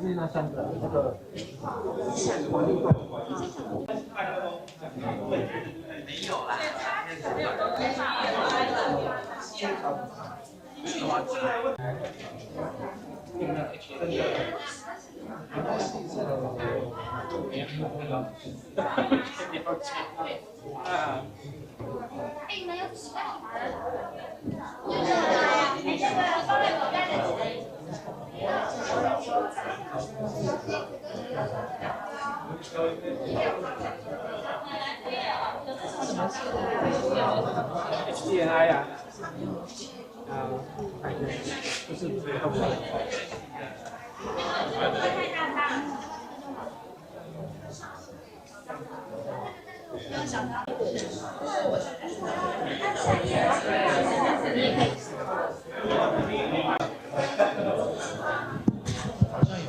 就是那像这个环境动。没有啦。HDNI 呀，就是动的。好像有。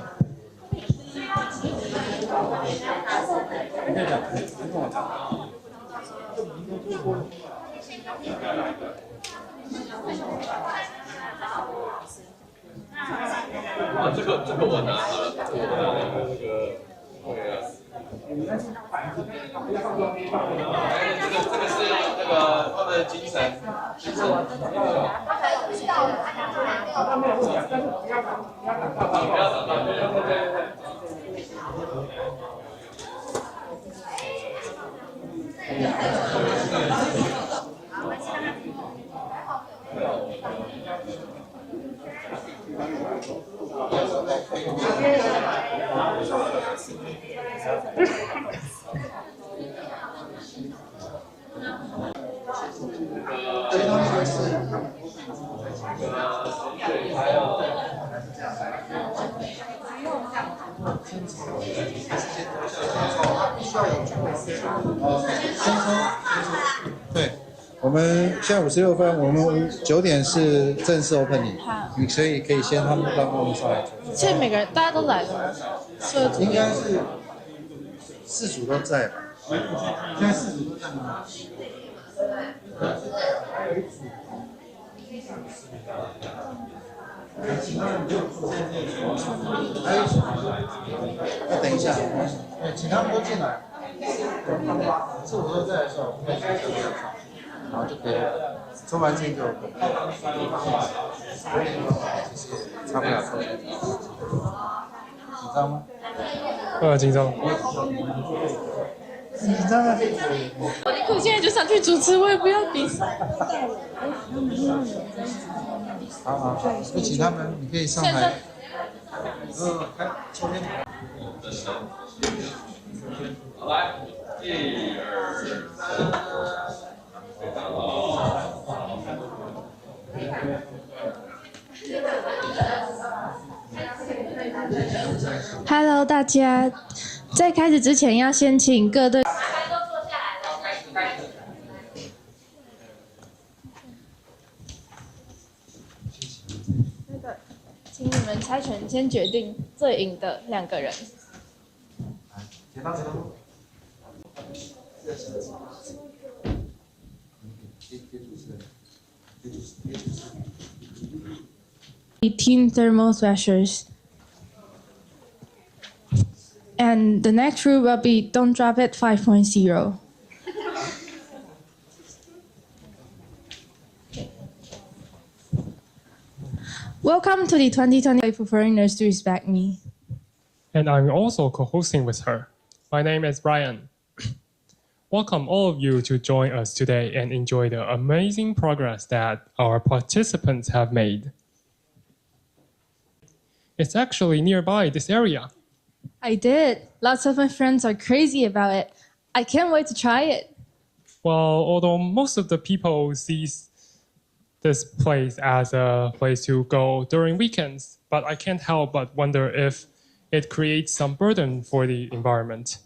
你可以讲，你跟我讲。啊，这个我拿了，这个对啊。这个是那个他们的精神。他没有问题啊，但是不要挡到。不要挡到，对。对，我们现在56分，我们9点是正式 opening， 你所以可以先他们让他们上来。所以每个人大家都来了吗？应该是4组都在吧？现在4组都在吗？还有一组。还有一组，要等一下，请他们都进来。4、5都在的时候，然后就可以了。抽完签就可以。差不了抽签。紧张吗？紧张。紧张啊！我现在就想去主持，我也不要比赛。好，就请他们，你可以上台。开抽签。好，来，1、2、3，非常好。Hello， 大家，在开始之前要先请各队。请你们猜拳，先决定最赢的2个人。剪刀。Team Thermal Thrashers. And the next rule will be Don't Drop It 5.0. Welcome to the 2020 for foreigners to respect me. And I'm also co-hosting with her. My name is Brian. Welcome all of you to join us today and enjoy the amazing progress that our participants have made. It's actually nearby this area. I did. Lots of my friends are crazy about it. I can't wait to try it. Well, although most of the people sees this place as a place to go during weekends, but I can't help but wonder if it creates some burden for the environment.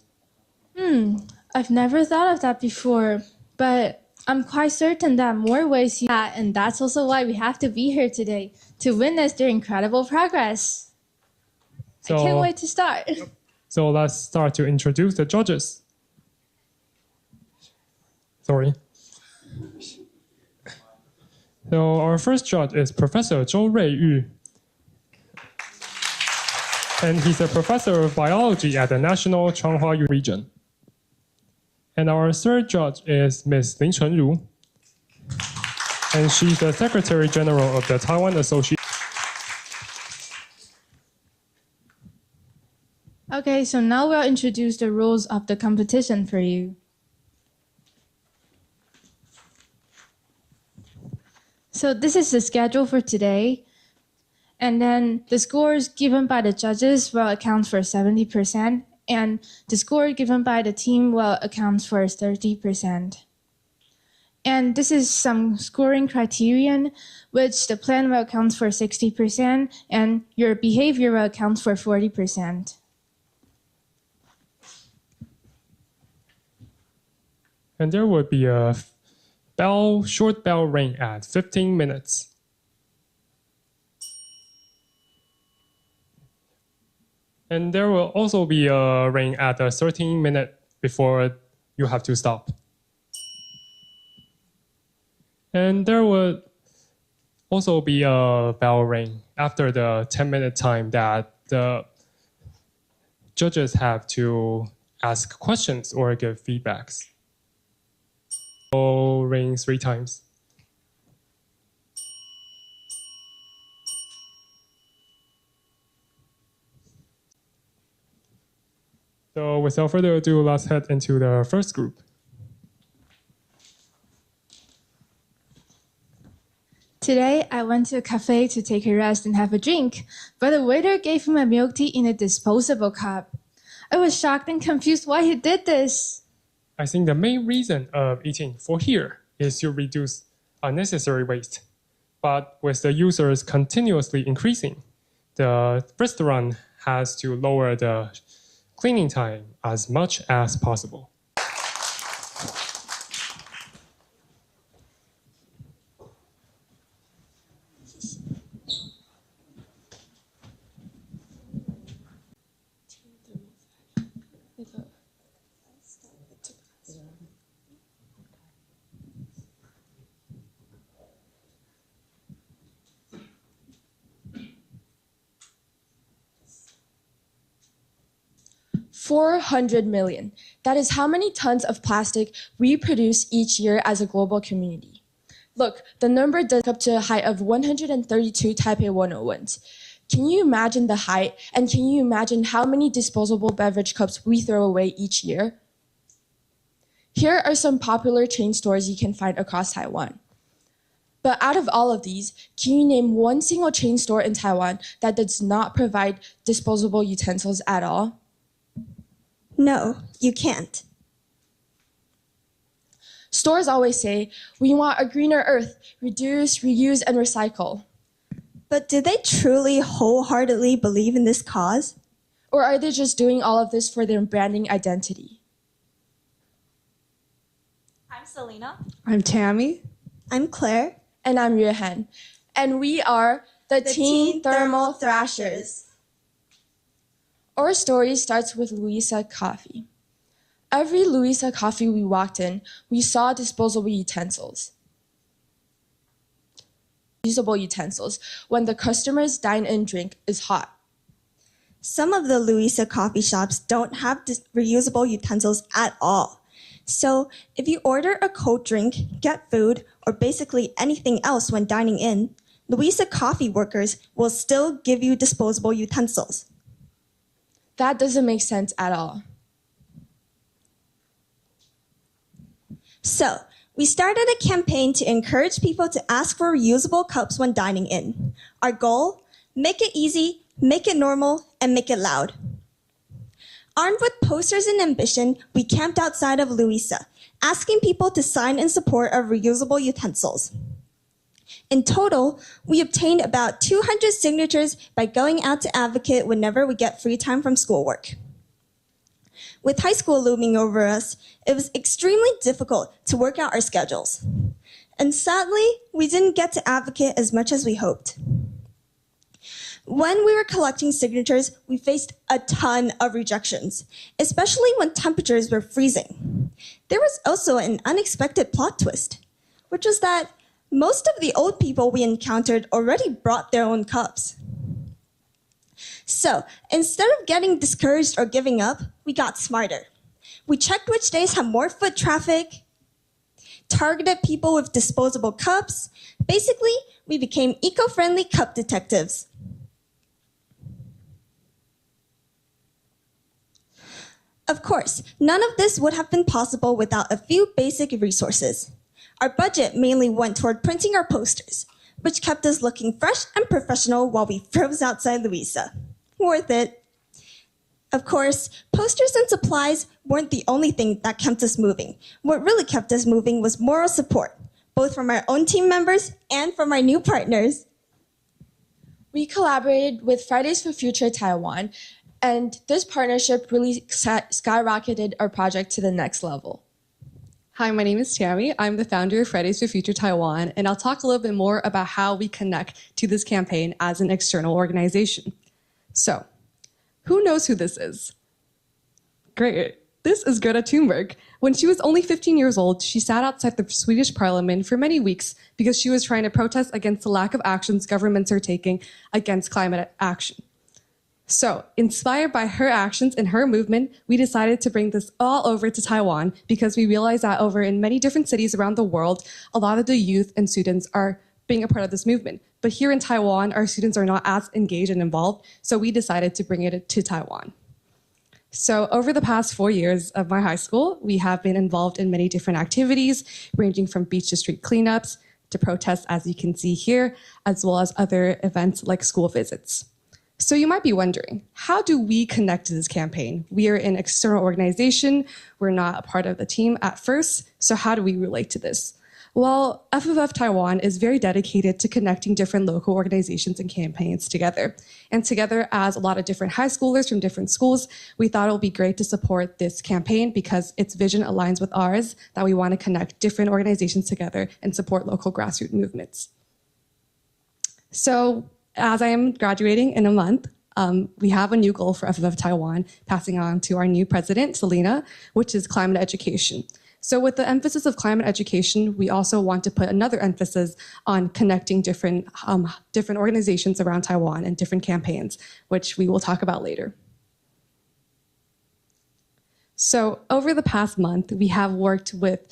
I've never thought of that before, but I'm quite certain that more ways you can, and that's also why we have to be here today, to witness their incredible progress. I can't wait to start. So let's start to introduce the judges. Sorry. So our first judge is Professor Zhou Ruiyu. and he's a professor of biology at the National Changhua region. And our third judge is Ms. Lin Chunru, and she's the Secretary General of the Taiwan Association. Okay, so now we'll introduce the rules of the competition for you. So this is the schedule for today. And then the scores given by the judges will account for 70%, and the score given by the team will account for 30%. And this is some scoring criterion, which the plan will account for 60%, and your behavior will account for 40%. And there will be a short bell ring at 15 minutes. And there will also be a ring at a 13-minute before you have to stop. And there will also be a bell ring after the 10-minute time that the judges have to ask questions or give feedbacks. So ring 3 times. So without further ado, let's head into the first group. Today, I went to a cafe to take a rest and have a drink, but the waiter gave him a milk tea in a disposable cup. I was shocked and confused why he did this. I think the main reason of eating for here is to reduce unnecessary waste. But with the users continuously increasing, the restaurant has to lower the cleaning time as much as possible. $400 million. That is how many tons of plastic we produce each year as a global community. Look, the number does up to a height of 132 Taipei 101s. Can you imagine the height, and can you imagine how many disposable beverage cups we throw away each year? Here are some popular chain stores you can find across Taiwan. But out of all of these, can you name one single chain store in Taiwan that does not provide disposable utensils at all? No, you can't. Stores always say, we want a greener earth, reduce, reuse, and recycle. But do they truly wholeheartedly believe in this cause? Or are they just doing all of this for their branding identity? I'm Selena. I'm Tammy. I'm Claire. And I'm Yuhan. And we are the Teen Thermal Thrashers. Our story starts with Louisa Coffee. Every Louisa Coffee we walked in, we saw disposable utensils. Usable utensils when the customer's dine-in drink is hot. Some of the Louisa coffee shops don't have reusable utensils at all. So if you order a cold drink, get food, or basically anything else when dining in, Louisa coffee workers will still give you disposable utensils. That doesn't make sense at all. So, we started a campaign to encourage people to ask for reusable cups when dining in. Our goal? Make it easy, make it normal, and make it loud. Armed with posters and ambition, we camped outside of Louisa, asking people to sign in support of reusable utensils. In total, we obtained about 200 signatures by going out to advocate whenever we get free time from schoolwork. With high school looming over us, it was extremely difficult to work out our schedules. And sadly, we didn't get to advocate as much as we hoped. When we were collecting signatures, we faced a ton of rejections, especially when temperatures were freezing. There was also an unexpected plot twist, which was that most of the old people we encountered already brought their own cups. So instead of getting discouraged or giving up, we got smarter. We checked which days have more foot traffic, targeted people with disposable cups. Basically, we became eco-friendly cup detectives. Of course, none of this would have been possible without a few basic resources. Our budget mainly went toward printing our posters, which kept us looking fresh and professional while we froze outside Louisa. Worth it. Of course, posters and supplies weren't the only thing that kept us moving. What really kept us moving was moral support, both from our own team members and from our new partners. We collaborated with Fridays for Future Taiwan, and this partnership really skyrocketed our project to the next level. Hi, my name is Tammy. I'm the founder of Fridays for Future Taiwan, and I'll talk a little bit more about how we connect to this campaign as an external organization. So, who knows who this is? Great. This is Greta Thunberg. When she was only 15 years old, she sat outside the Swedish parliament for many weeks because she was trying to protest against the lack of actions governments are taking against climate action. So, inspired by her actions and her movement, we decided to bring this all over to Taiwan because we realized that over in many different cities around the world, a lot of the youth and students are being a part of this movement. But here in Taiwan, our students are not as engaged and involved, so we decided to bring it to Taiwan. So over the past 4 years of my high school, we have been involved in many different activities, ranging from beach to street cleanups to protests, as you can see here, as well as other events like school visits. So you might be wondering, how do we connect to this campaign? We are an external organization. We're not a part of the team at first. So how do we relate to this? Well, FFF Taiwan is very dedicated to connecting different local organizations and campaigns together. And together as a lot of different high schoolers from different schools, we thought it would be great to support this campaign because its vision aligns with ours, that we want to connect different organizations together and support local grassroots movements. So as I am graduating in a month, we have a new goal for FFF Taiwan, passing on to our new president, Selena, which is climate education. So with the emphasis of climate education, we also want to put another emphasis on connecting different organizations around Taiwan and different campaigns, which we will talk about later. So over the past month, we have worked with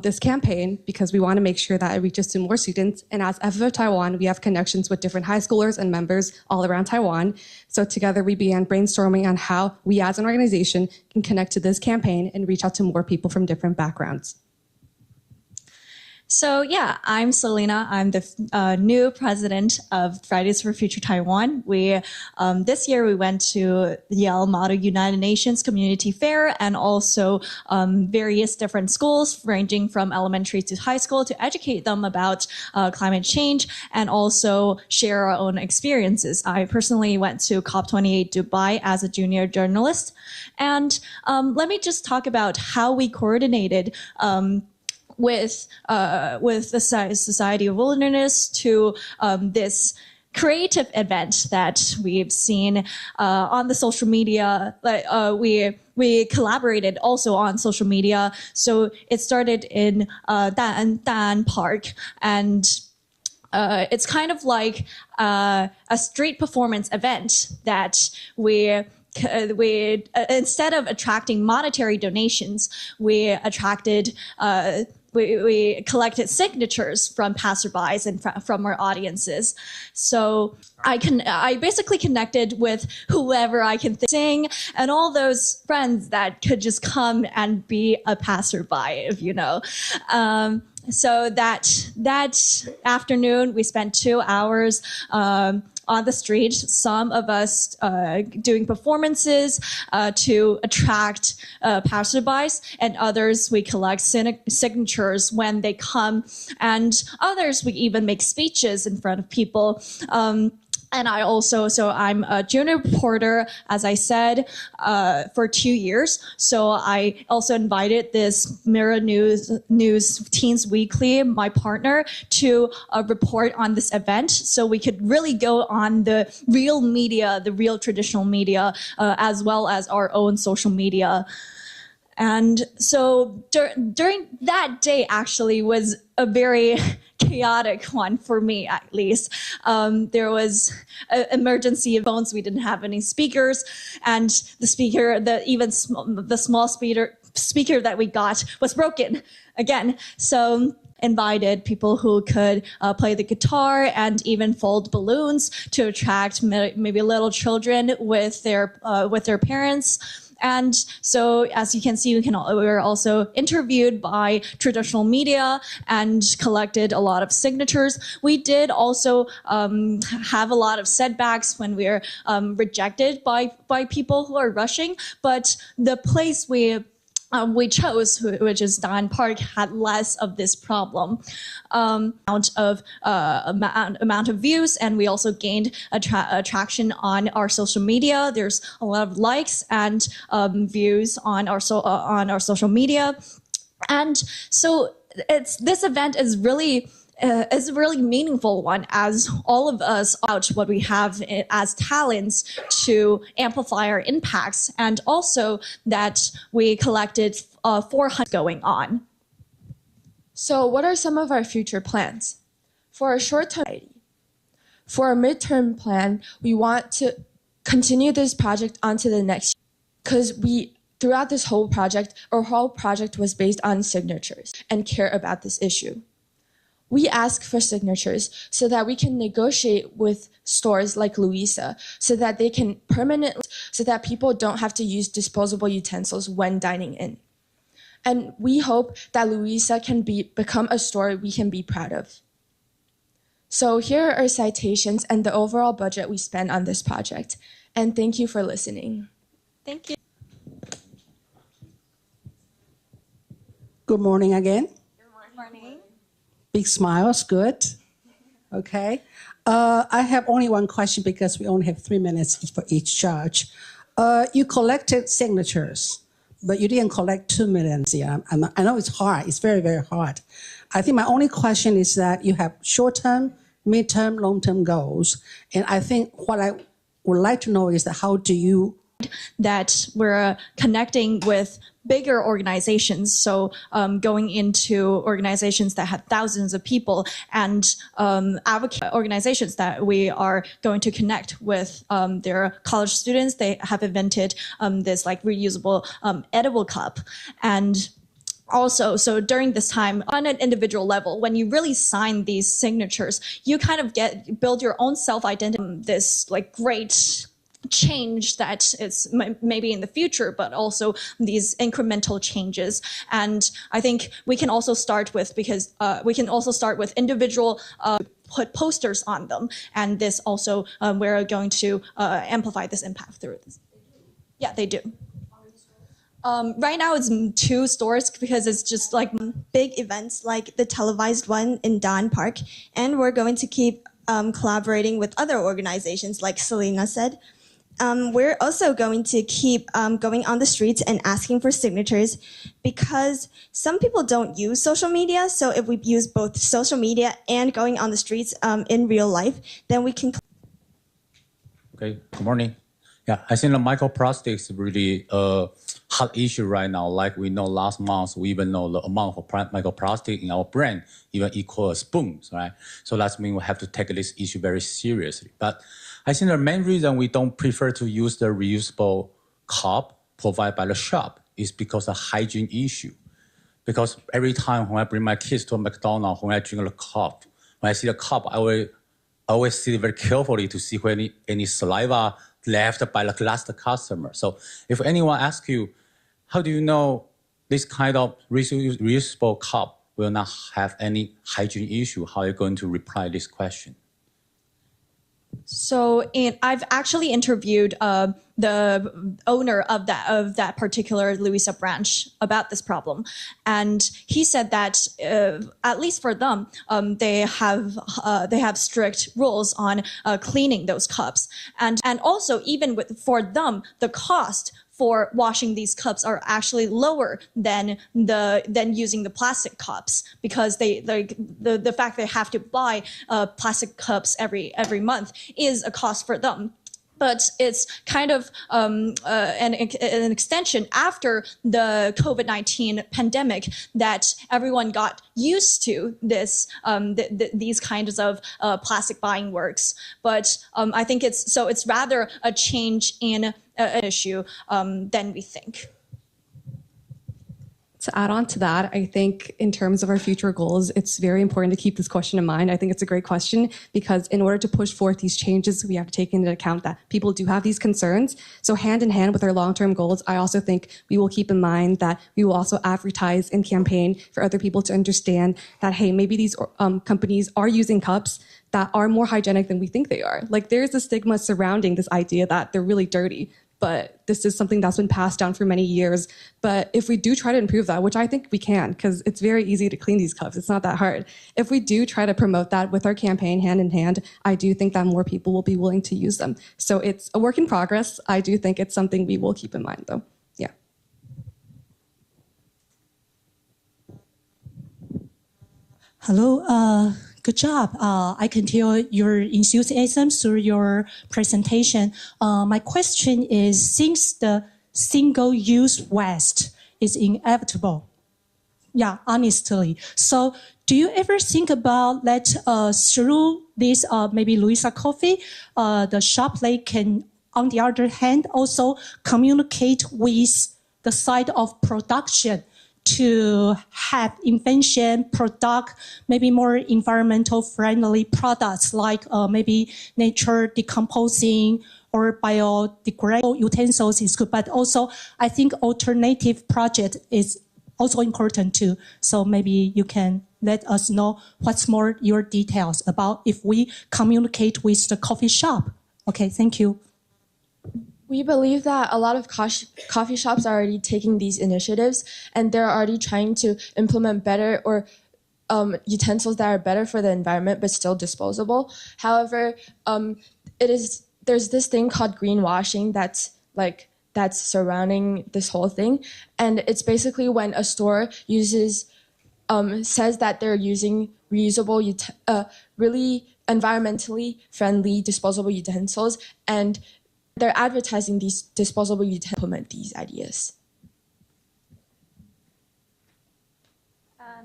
this campaign because we want to make sure that it reaches to more students. And as FFF Taiwan, we have connections with different high schoolers and members all around Taiwan. So together we began brainstorming on how we as an organization can connect to this campaign and reach out to more people from different backgrounds. So yeah, I'm Selena. I'm the new president of Fridays for Future Taiwan. This year we went to the Yale Model United Nations Community Fair and also various different schools ranging from elementary to high school to educate them about climate change and also share our own experiences. I personally went to COP28 Dubai as a junior journalist. And let me just talk about how we coordinated with the Society of Wilderness to this creative event that we've seen on the social media. We collaborated also on social media. So it started in Dan Park, and it's kind of like a street performance event that we instead of attracting monetary donations, we attracted we collected signatures from passerbys and from our audiences. So I basically connected with whoever I can sing and all those friends that could just come and be a passerby, if you know. So that afternoon, we spent 2 hours on the street, some of us doing performances to attract passerbys, and others we collect signatures when they come, and others we even make speeches in front of people. And I'm a junior reporter, as I said, for 2 years. So I also invited this Mirror News Teens Weekly, my partner, to report on this event. So we could really go on the real media, the real traditional media, as well as our own social media. And so during that day actually was a very chaotic one for me, at least. There was emergency phones. We didn't have any speakers, and the small speaker that we got was broken again. So invited people who could play the guitar and even fold balloons to attract maybe little children with their parents. And so, as you can see, we were also interviewed by traditional media and collected a lot of signatures. We did also have a lot of setbacks when we were rejected by people who are rushing, but the place we chose, which is Dan Park, had less of this problem. Amount of views, and we also gained attraction on our social media. There's a lot of likes and views on our social media, and so this event is really. Is a really meaningful one, as all of us out what we have as talents to amplify our impacts, and also that we collected 400 going on. So what are some of our future plans? For our short-term, for our midterm plan, we want to continue this project onto the next year, because throughout this whole project, our whole project was based on signatures and care about this issue. We ask for signatures so that we can negotiate with stores like Louisa so that they can so that people don't have to use disposable utensils when dining in. And we hope that Louisa can become a store we can be proud of. So here are our citations and the overall budget we spent on this project. And thank you for listening. Thank you. Good morning again. Good morning. Big smiles, good. Okay. I have only one question because we only have 3 minutes for each judge. You collected signatures, but you didn't collect 2 million. Yeah, I know it's hard. It's very, very hard. I think my only question is that you have short-term, mid-term, long-term goals. And I think what I would like to know is that how do you that we're connecting with bigger organizations, so going into organizations that have thousands of people and advocate organizations that we are going to connect with their college students. They have invented this like reusable edible cup. And also, so during this time, on an individual level, when you really sign these signatures, you kind of build your own self-identity, this like great change that is maybe in the future, but also these incremental changes. And I think we can also start with, individual put posters on them. And this also, we're going to amplify this impact through this. Yeah, they do. Right now it's 2 stores because it's just like big events like the televised one in Dan Park. And we're going to keep collaborating with other organizations like Selena said. We're also going to keep going on the streets and asking for signatures because some people don't use social media. So if we use both social media and going on the streets in real life, then we can. Okay, good morning. Yeah, I think the microplastics is really a hot issue right now. Like we know last month, we even know the amount of microplastic in our brain even equals spoons, right? So that means we have to take this issue very seriously. But I think the main reason we don't prefer to use the reusable cup provided by the shop is because of hygiene issue. Because every time when I bring my kids to a McDonald's, when I drink the cup, when I see the cup, I always see it very carefully to see where any saliva left by the last customer. So if anyone asks you, how do you know this kind of reusable cup will not have any hygiene issue, how are you going to reply this question? So I've actually interviewed the owner of that particular Louisa branch about this problem, and he said that at least for them, they have strict rules on cleaning those cups, and also even for them the cost for washing these cups are actually lower than using the plastic cups because the fact they have to buy plastic cups every month is a cost for them. but it's kind of an extension after the COVID-19 pandemic that everyone got used to this these kinds of plastic buying works. But I think it's rather a change in an issue than we think. To add on to that, I think in terms of our future goals, it's very important to keep this question in mind. I think it's a great question because in order to push forth these changes, we have to take into account that people do have these concerns. So hand in hand with our long-term goals, I also think we will keep in mind that we will also advertise and campaign for other people to understand that, hey, maybe these companies are using cups that are more hygienic than we think they are. Like there's a stigma surrounding this idea that they're really dirty. But this is something that's been passed down for many years. But if we do try to improve that, which I think we can, because it's very easy to clean these cups, it's not that hard. If we do try to promote that with our campaign hand in hand, I do think that more people will be willing to use them. So it's a work in progress. I do think it's something we will keep in mind, though. Yeah. Hello. Good job. I can tell your enthusiasm through your presentation. My question is, since the single-use waste is inevitable, yeah, honestly. So do you ever think about that through this maybe Louisa Coffee, the shop they can, on the other hand, also communicate with the side of production to have invention, product, maybe more environmental friendly products like maybe nature decomposing or biodegradable utensils is good, but also I think alternative project is also important too. So maybe you can let us know what's more your details about if we communicate with the coffee shop. Okay, thank you. We believe that a lot of coffee shops are already taking these initiatives and they're already trying to implement better or utensils that are better for the environment but still disposable. However, there's this thing called greenwashing that's surrounding this whole thing, and it's basically when a store says that they're using reusable, really environmentally friendly disposable utensils, and they're advertising these disposable utensils to implement these ideas.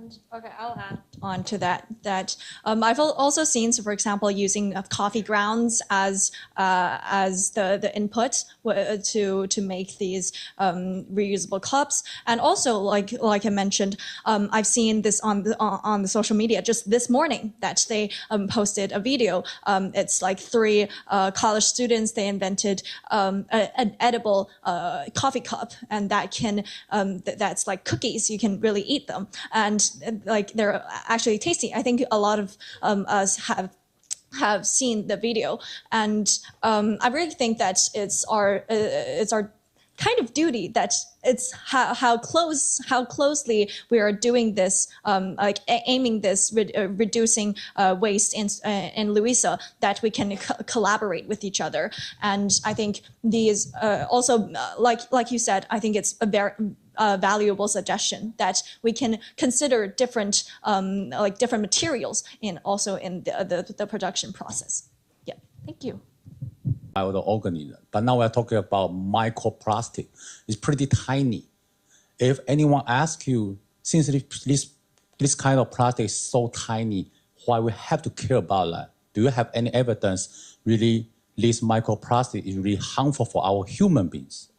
And okay, I'll add on to that. I've also seen, so for example, using coffee grounds as the input to make these reusable cups, and also like I mentioned, I've seen this on the social media just this morning that they posted a video. It's like 3 college students. They invented an edible coffee cup, and that can that's like cookies. You can really eat them, and like they're actually tasty. I think a lot of us have seen the video, and I really think that it's our kind of duty, that it's how closely we are doing this, like aiming this, reducing waste in Louisa, that we can collaborate with each other. And I think these also, like you said, I think it's a very valuable suggestion that we can consider different different materials in the production process. Yeah, thank you. Organism, but now we're talking about microplastic. It's pretty tiny. If anyone asks you, since this kind of plastic is so tiny, why we have to care about that? Do you have any evidence really this microplastic is really harmful for our human beings?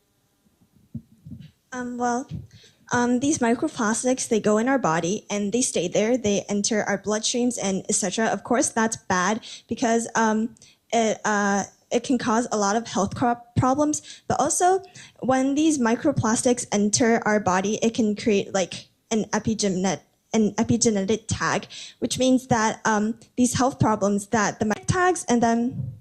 These microplastics, they go in our body and they stay there. They enter our bloodstreams and etc. Of course, that's bad because it can cause a lot of health problems. But also, when these microplastics enter our body, it can create like an epigenetic tag, which means that these health problems that the tags, and then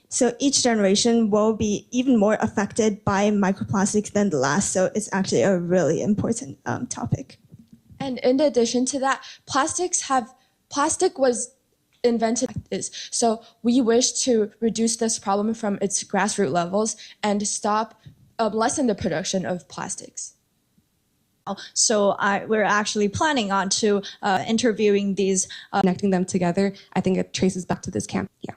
so each generation will be even more affected by microplastics than the last. So it's actually a really important topic. And in addition to that, plastic was invented is. So we wish to reduce this problem from its grassroots levels and lessen the production of plastics. So we're actually planning on to interviewing these, connecting them together. I think it traces back to this camp. Yeah.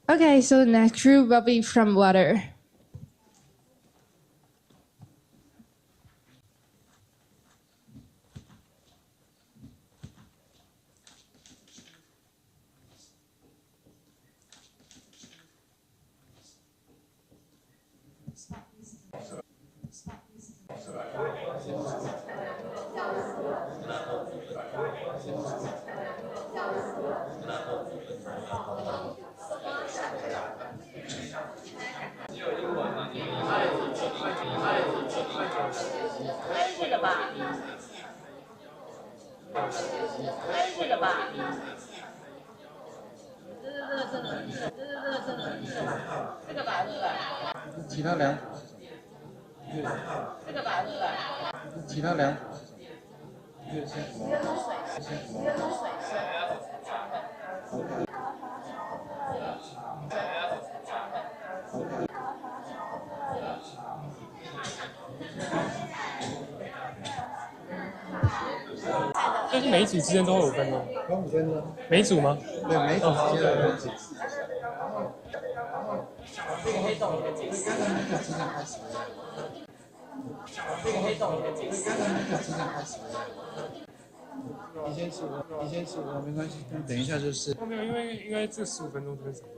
Okay, so the next group will be from water.其他两组是什么？这个吧，对不对？其他两组是什么？就是每一组之间都会5分钟，有5分钟。每一组吗？对，每一组之间有5分钟。这个黑洞跟这个刚刚那个之间开始。这个黑洞跟这个刚刚那个之间开始。提前15分，没关系，等一下就是。没有，因为这15分钟这边少用。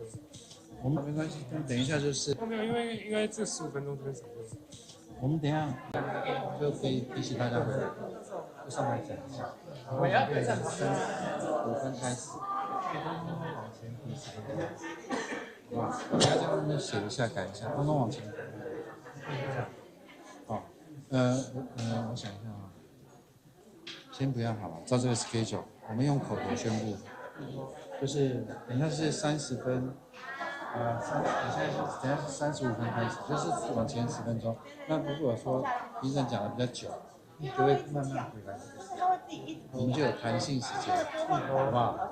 我们没关系，等一下就是。没有，因为这15分钟这边少用。我们等一下就可以提醒大家回来，就上来讲一下。然后5分开始，往前提10分。哇，大家在那边写一下，改一下，刚刚往前。好，我想一下啊，先不要好了，照这个 schedule， 我们用口头宣布，就是等一下是30分，等一下是35分开始，就是往前10分钟。那如果说评审讲的比较久，就会慢慢回来，我们就有弹性时间，好不好？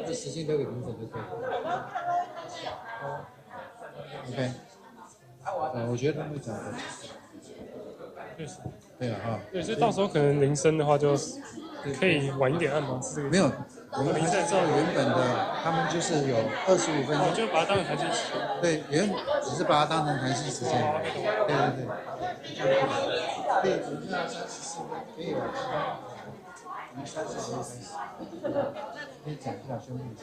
这时间留给评审就可以了。OK， 我觉得他们会讲的。确实。对了哈。对，所以到时候可能铃声的话，就可以晚一点按吗？是这个意思？没有，我们还是照原本的，他们就是有25分钟。我就把它当成弹性时间。对，只是把它当成弹性时间。对。可以，等一下34分，可以了。我们30分开始。可以讲一下，宣布一下。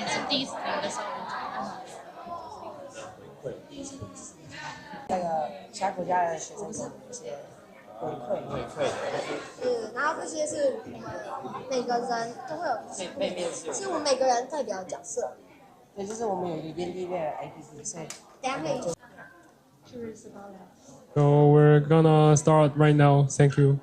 是第一次来的时候，那个其他国家的学生给我们一些回馈。然后这些是我们每个人都会有被面试，是我们每个人代表角色。对，就是我们有一个验地的 APP， 所以等下可以。So we're gonna start right now. Thank you.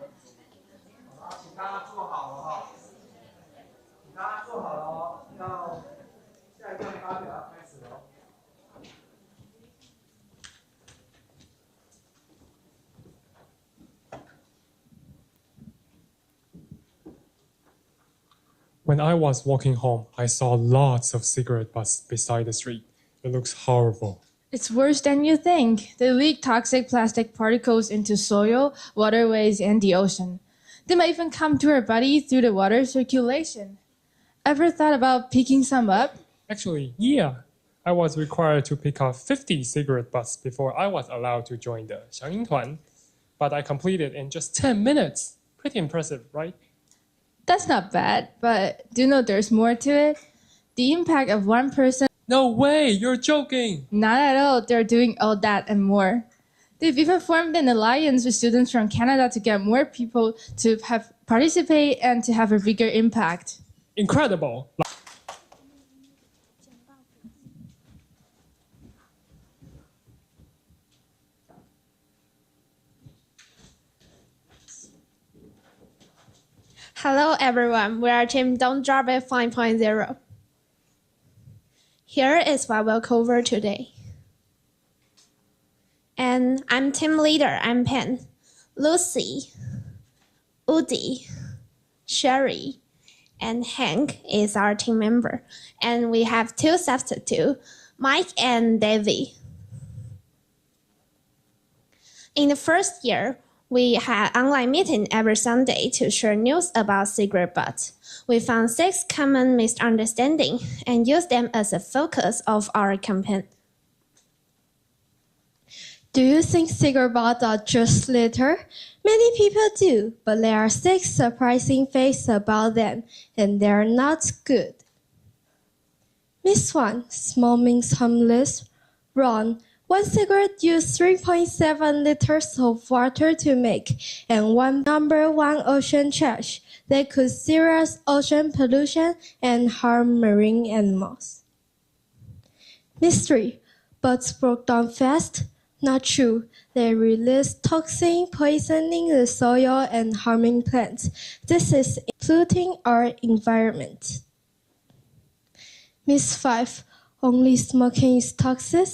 When I was walking home, I saw lots of cigarette butts beside the street. It looks horrible. It's worse than you think. They leak toxic plastic particles into soil, waterways, and the ocean. They might even come to our body through the water circulation. Ever thought about picking some up? Actually, yeah. I was required to pick up 50 cigarette butts before I was allowed to join the 响应团, but I completed in just 10 minutes. Pretty impressive, right? That's not bad, but do you know there's more to it? The impact of one person... No way, you're joking! Not at all, they're doing all that and more. They've even formed an alliance with students from Canada to get more people to participate and to have a bigger impact. Incredible! Hello everyone, we are Team Don't Drop It 5.0. Here is what we'll cover today. And I'm team leader, I'm Pen. Lucy, Udi, Sherry, and Hank is our team member. And we have two substitutes, Mike and Davey. In the first year, we had online meeting every Sunday to share news about cigarette butts. We found 6 common misunderstandings and used them as a focus of our campaign. Do you think cigarette butts are just litter? Many people do, but there are 6 surprising facts about them, and they're not good. Miss 1, small means harmless. Wrong. 1 cigarette uses 3.7 liters of water to make, and 1 number 1 ocean trash. They cause serious ocean pollution and harm marine animals. Miss 3, butts broke down fast. Not true. They release toxin, poisoning the soil and harming plants. This is polluting our environment. Miss 5, only smoking is toxic.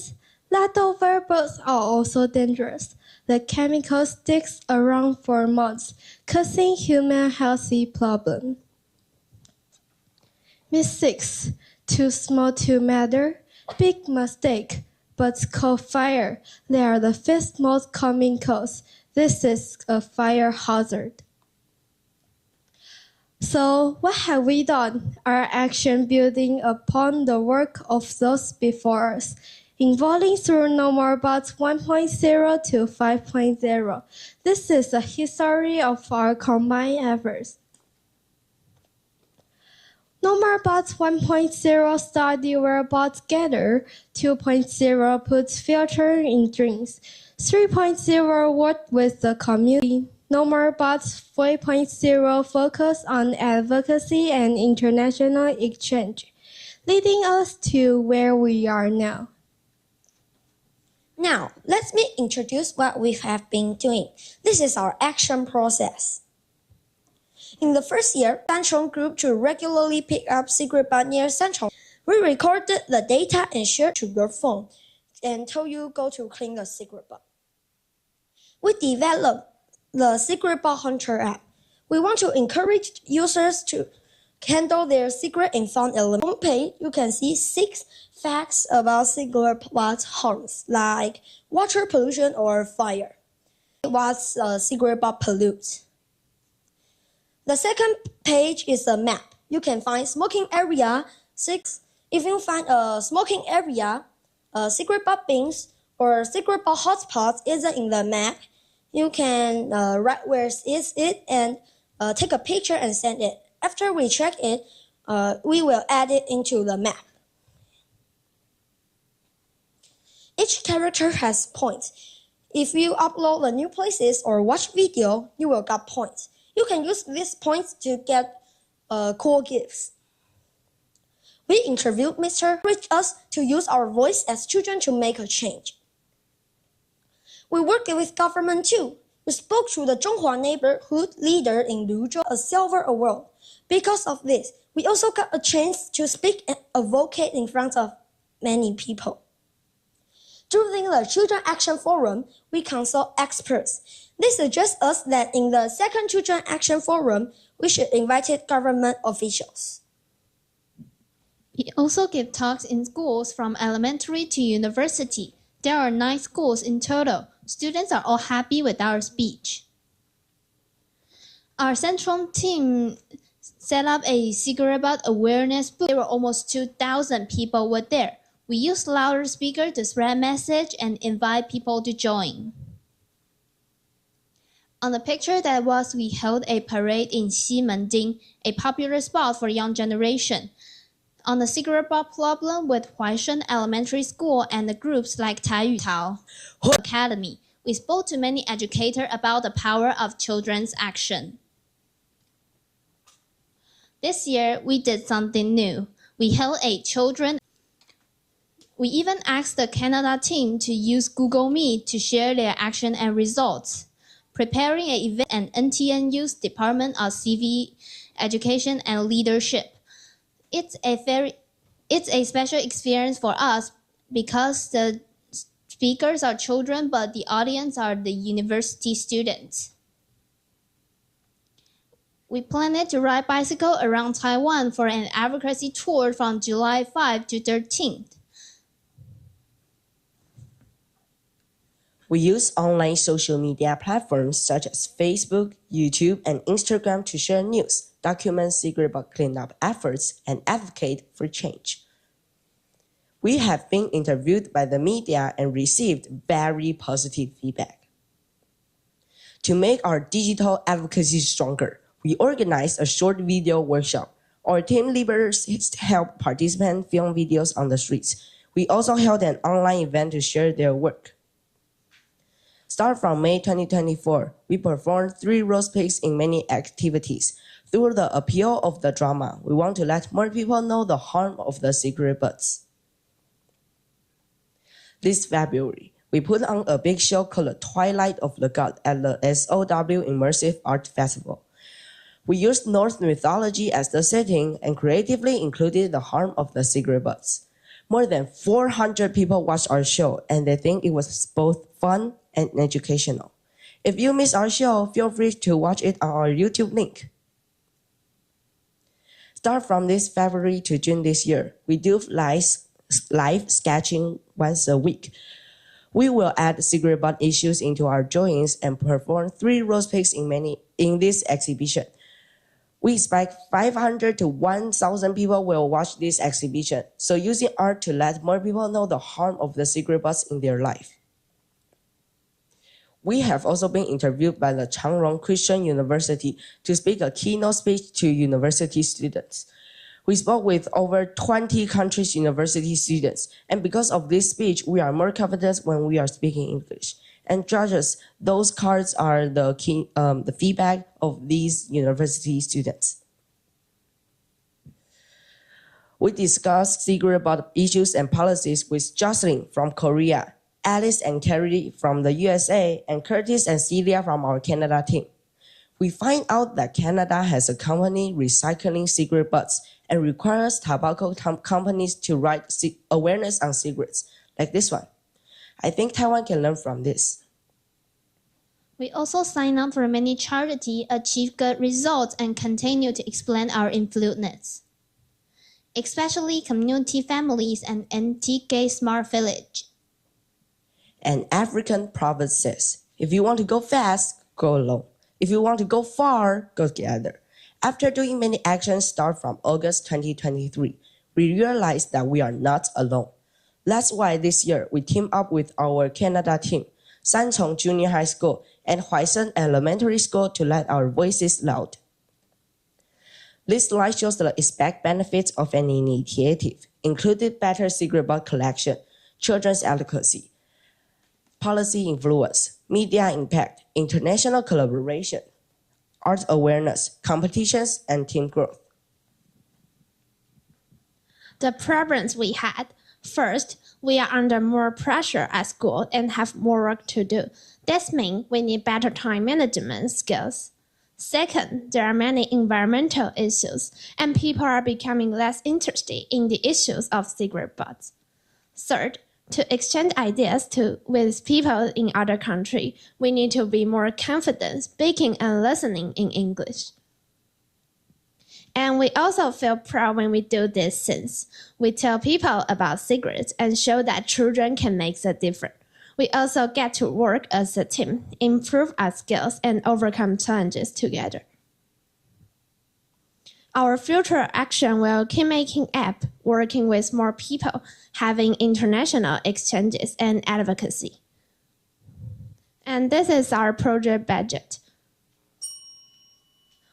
Leftover butts are also dangerous. The chemical sticks around for months, causing human health problems. Miss 6, too small to matter. Big mistake. Butts caught fire. They are the 5th most common cause. This is a fire hazard. So, what have we done? Our action building upon the work of those before us, evolving through No More Butts 1.0 to 5.0. This is a history of our combined efforts. No More Butts 1.0 started where butts gather. 2.0 puts filter in drinks. 3.0 worked with the community. No More Butts 4.0 focus on advocacy and international exchange, leading us to where we are now. Now, let me introduce what we have been doing. This is our action process. In the first year, Sanchong group to regularly pick up cigarette butt near Sanchong. We recorded the data and shared to your phone and told you go to clean the cigarette butt. We developed the Cigarette Butt Hunter app. We want to encourage users to handle their cigarette in fun elements. On the homepage, you can see 6 facts about cigarette butt harms, like water pollution or fire. What cigarette butt pollutes. The second page is a map. You can find smoking area, 6. If you find a smoking area, cigarette butt bins, or cigarette butt hotspots isn't in the map, you can write where is it and take a picture and send it. After we check it, we will add it into the map. Each character has points. If you upload the new places or watch video, you will get points. You can use these points to get cool gifts. We interviewed Mr. Encouraged us to use our voice as children to make a change. We worked with government too. We spoke to the Zhonghua neighborhood leader in Luzhou, a silver award. Because of this, we also got a chance to speak and advocate in front of many people. During the Children Action Forum, we consult experts. They suggest us that in the second Children Action Forum, we should invite government officials. We also give talks in schools from elementary to university. There are 9 schools in total. Students are all happy with our speech. Our central team set up a cigarette butt awareness booth. There were almost 2,000 people were there. We used loudspeaker to spread message and invite people to join. On the picture that was, we held a parade in Ximending, a popular spot for young generation. On the cigarette butt problem with Huaishen Elementary School and the groups like Taiyu Tao Academy, we spoke to many educators about the power of children's action. This year, we did something new. We held a children. We even asked the Canada team to use Google Meet to share their action and results. Preparing an event at NTNU's Department of CV Education and Leadership. It's a special experience for us because the speakers are children, but the audience are the university students. We planned to ride bicycle around Taiwan for an advocacy tour from July 5 to 13th. We use online social media platforms such as Facebook, YouTube, and Instagram to share news, document cigarette butt cleanup efforts, and advocate for change. We have been interviewed by the media and received very positive feedback. To make our digital advocacy stronger, we organized a short video workshop. Our team leaders helped participants film videos on the streets. We also held an online event to share their work. Start from May 2024, we performed 3 roast pigs in many activities. Through the appeal of the drama, we want to let more people know the harm of the cigarette butts. This February, we put on a big show called Twilight of the God at the SOW Immersive Art Festival. We used Norse mythology as the setting and creatively included the harm of the cigarette butts. More than 400 people watched our show, and they think it was both fun and educational. If you miss our show, feel free to watch it on our YouTube link. Start from this February to June this year, we do live sketching once a week. We will add cigarette butt issues into our drawings and perform 3 roast pigs in this exhibition. We expect 500 to 1,000 people will watch this exhibition, so using art to let more people know the harm of the cigarette butts in their life. We have also been interviewed by the Changrong Christian University to speak a keynote speech to university students. We spoke with over 20 countries' university students, and because of this speech, we are more confident when we are speaking English. And judges, those cards are the feedback of these university students. We discussed cigarette butt issues and policies with Jocelyn from Korea, Alice and Carrie from the USA, and Curtis and Celia from our Canada team. We find out that Canada has a company recycling cigarette butts and requires tobacco companies to write awareness on cigarettes, like this one. I think Taiwan can learn from this. We also sign up for many charities, achieve good results, and continue to expand our influence, especially community families and anti-gay smart village. An African proverb says, if you want to go fast, go alone. If you want to go far, go together. After doing many actions start from August 2023, we realized that we are not alone. That's why this year we teamed up with our Canada team, Sanchong Junior High School and Huaishen Elementary School to let our voices loud. This slide shows the expected benefits of an initiative, including better cigarette butt collection, children's advocacy, policy influence, media impact, international collaboration, art awareness, competitions, and team growth. The problems we had: first, we are under more pressure at school and have more work to do. This means we need better time management skills. Second, there are many environmental issues, and people are becoming less interested in the issues of cigarette butts. Third, to exchange ideas with people in other countries, we need to be more confident speaking and listening in English. And we also feel proud when we do these things. We tell people about cigarettes and show that children can make a difference. We also get to work as a team, improve our skills, and overcome challenges together. Our future action will keep making app, working with more people, having international exchanges and advocacy. And this is our project budget.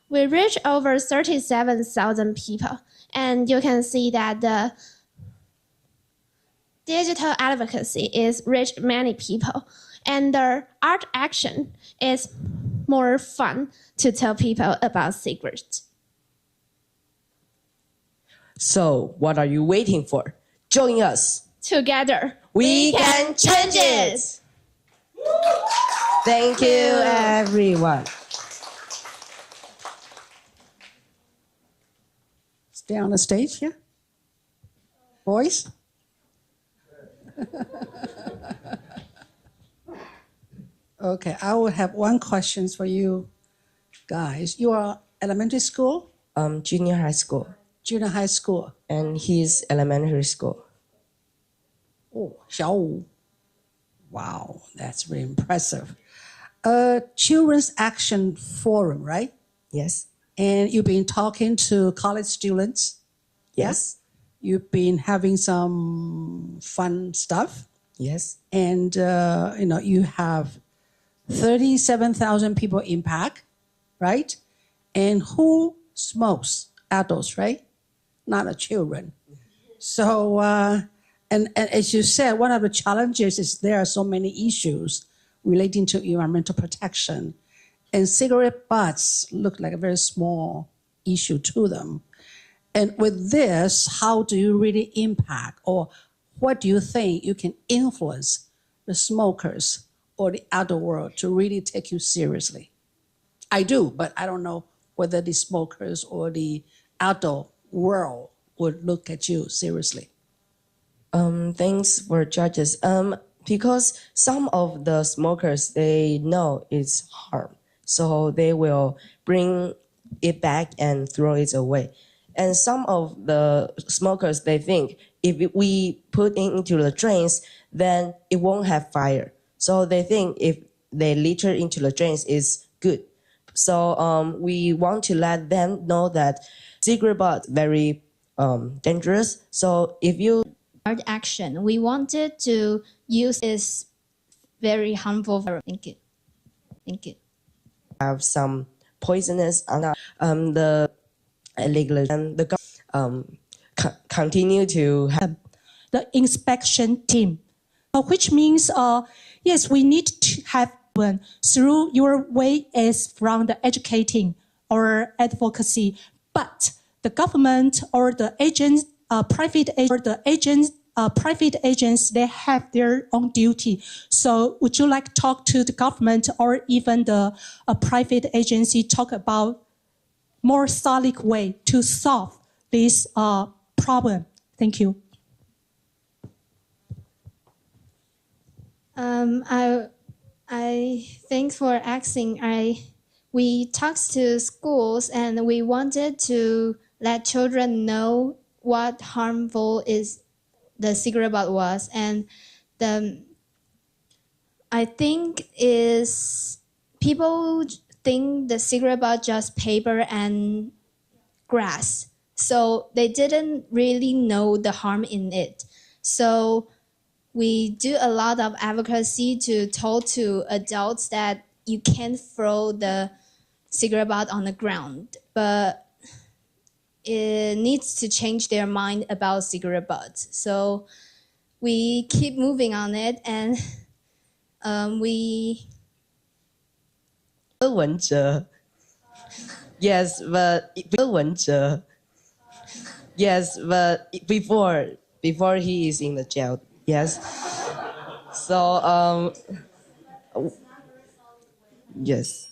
We reach over 37,000 people, and you can see that the digital advocacy is reach many people, and the art action is more fun to tell people about cigarettes. So, what are you waiting for? Join us. Together, we can change it. Thank you, everyone. Stay on the stage, yeah? Boys? Okay, I will have one question for you guys. You are Elementary school? Junior high school. Junior high school. And he's elementary school. Oh, 小五. Wow, that's very impressive. Children's Action Forum, right? Yes. And you've been talking to college students? Yes. Yeah? You've been having some fun stuff? Yes. And, you have 37,000 people impact, right? And who smokes? Adults, right? Not the children. So, and as you said, one of the challenges is there are so many issues relating to environmental protection. And cigarette butts look like a very small issue to them. And with this, how do you really impact, or what do you think you can influence the smokers or the adult world to really take you seriously? I do, but I don't know whether the smokers or the adult world would look at you seriously. Thanks for judges. Because some of the smokers, they know it's harm. So they will bring it back and throw it away. And some of the smokers, they think if we put it into the drains, then it won't have fire. So they think if they litter into the drains is good. So we want to let them know that cigarette butt very dangerous. So if you action we wanted to use is very harmful. Thank you. Thank you. Have some poisonous on the illegal and the continue to have the inspection team, which means yes, we need to have one through your way is from the educating or advocacy, but the government or the agents, private agents, they have their own duty. So would you like to talk to the government or even the private agency, talk about more solid way to solve this problem? Thank you. I thanks for asking. We talked to schools and we wanted to let children know what harmful is the cigarette butt was, and I think is people think the cigarette butt just paper and grass, so they didn't really know the harm in it. So we do a lot of advocacy to talk to adults that you can't throw the cigarette butt on the ground, but it needs to change their mind about cigarette butts. So we keep moving on it, and we. Yes, but yes, but before he is in the jail. Yes. So yes.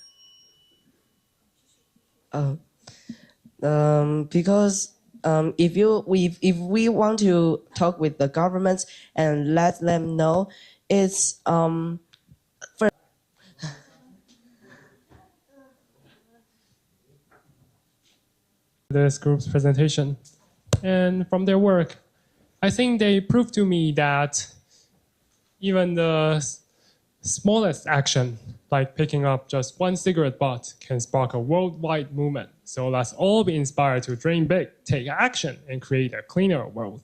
Because if we want to talk with the governments and let them know, it's for this group's presentation. And from their work, I think they proved to me that even the smallest action, like picking up just one cigarette butt, can spark a worldwide movement. So let's all be inspired to dream big, take action, and create a cleaner world.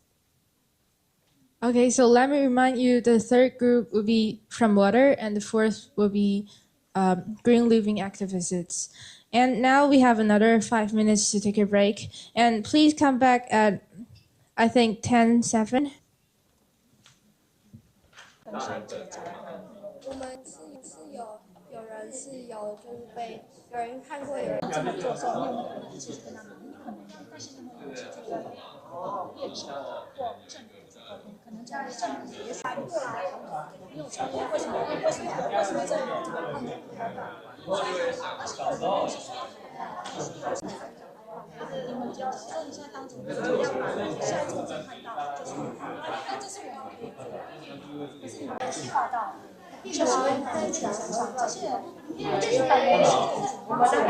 Okay, so let me remind you, the third group will be from water, and the fourth will be green living activists. And now we have another 5 minutes to take a break. And please come back at, I think, 10:07. 我们是有人就是被有人看过有人这么做的时候，你有没有可能一起去跟他们？你可能有，但是他们有去这个业者或政府沟通，可能这样的政府也反过来，你有成为为什么这里有这个抗议？所以而且有人是说，你们就说你现在当主持人，要把下一次看到，就是那这是我们可以做的，可是你们计划到。就是在全身上，这些这是本来是我们那边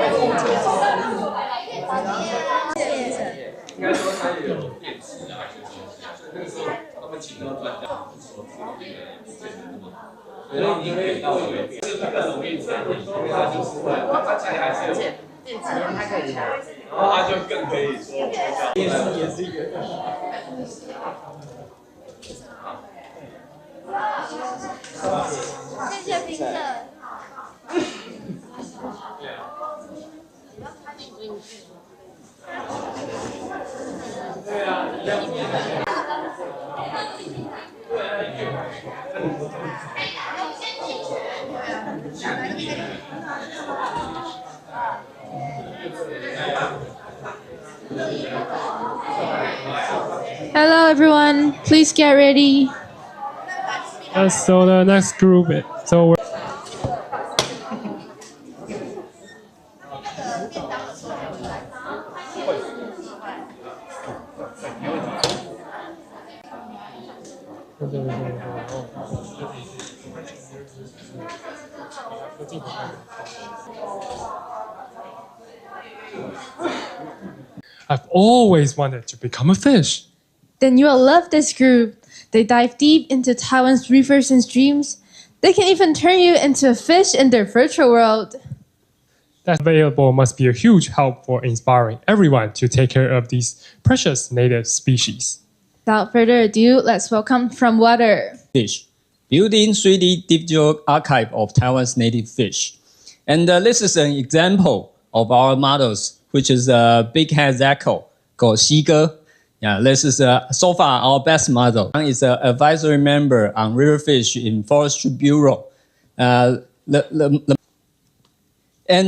电子烟它可以查，然后他就更可以说，也是一个。谢谢评审。对啊，一样。Hello, everyone. Please get ready. So the next group, so we're I've always wanted to become a fish. Then you will love this group. They dive deep into Taiwan's rivers and streams. They can even turn you into a fish in their virtual world. That available must be a huge help for inspiring everyone to take care of these precious native species. Without further ado, let's welcome From Water. Fish, building 3D digital archive of Taiwan's native fish. And this is an example of our models, which is a big head Echo called Xiger. Yeah, this is so far our best model. It's an advisory member on river fish in Forestry Bureau. And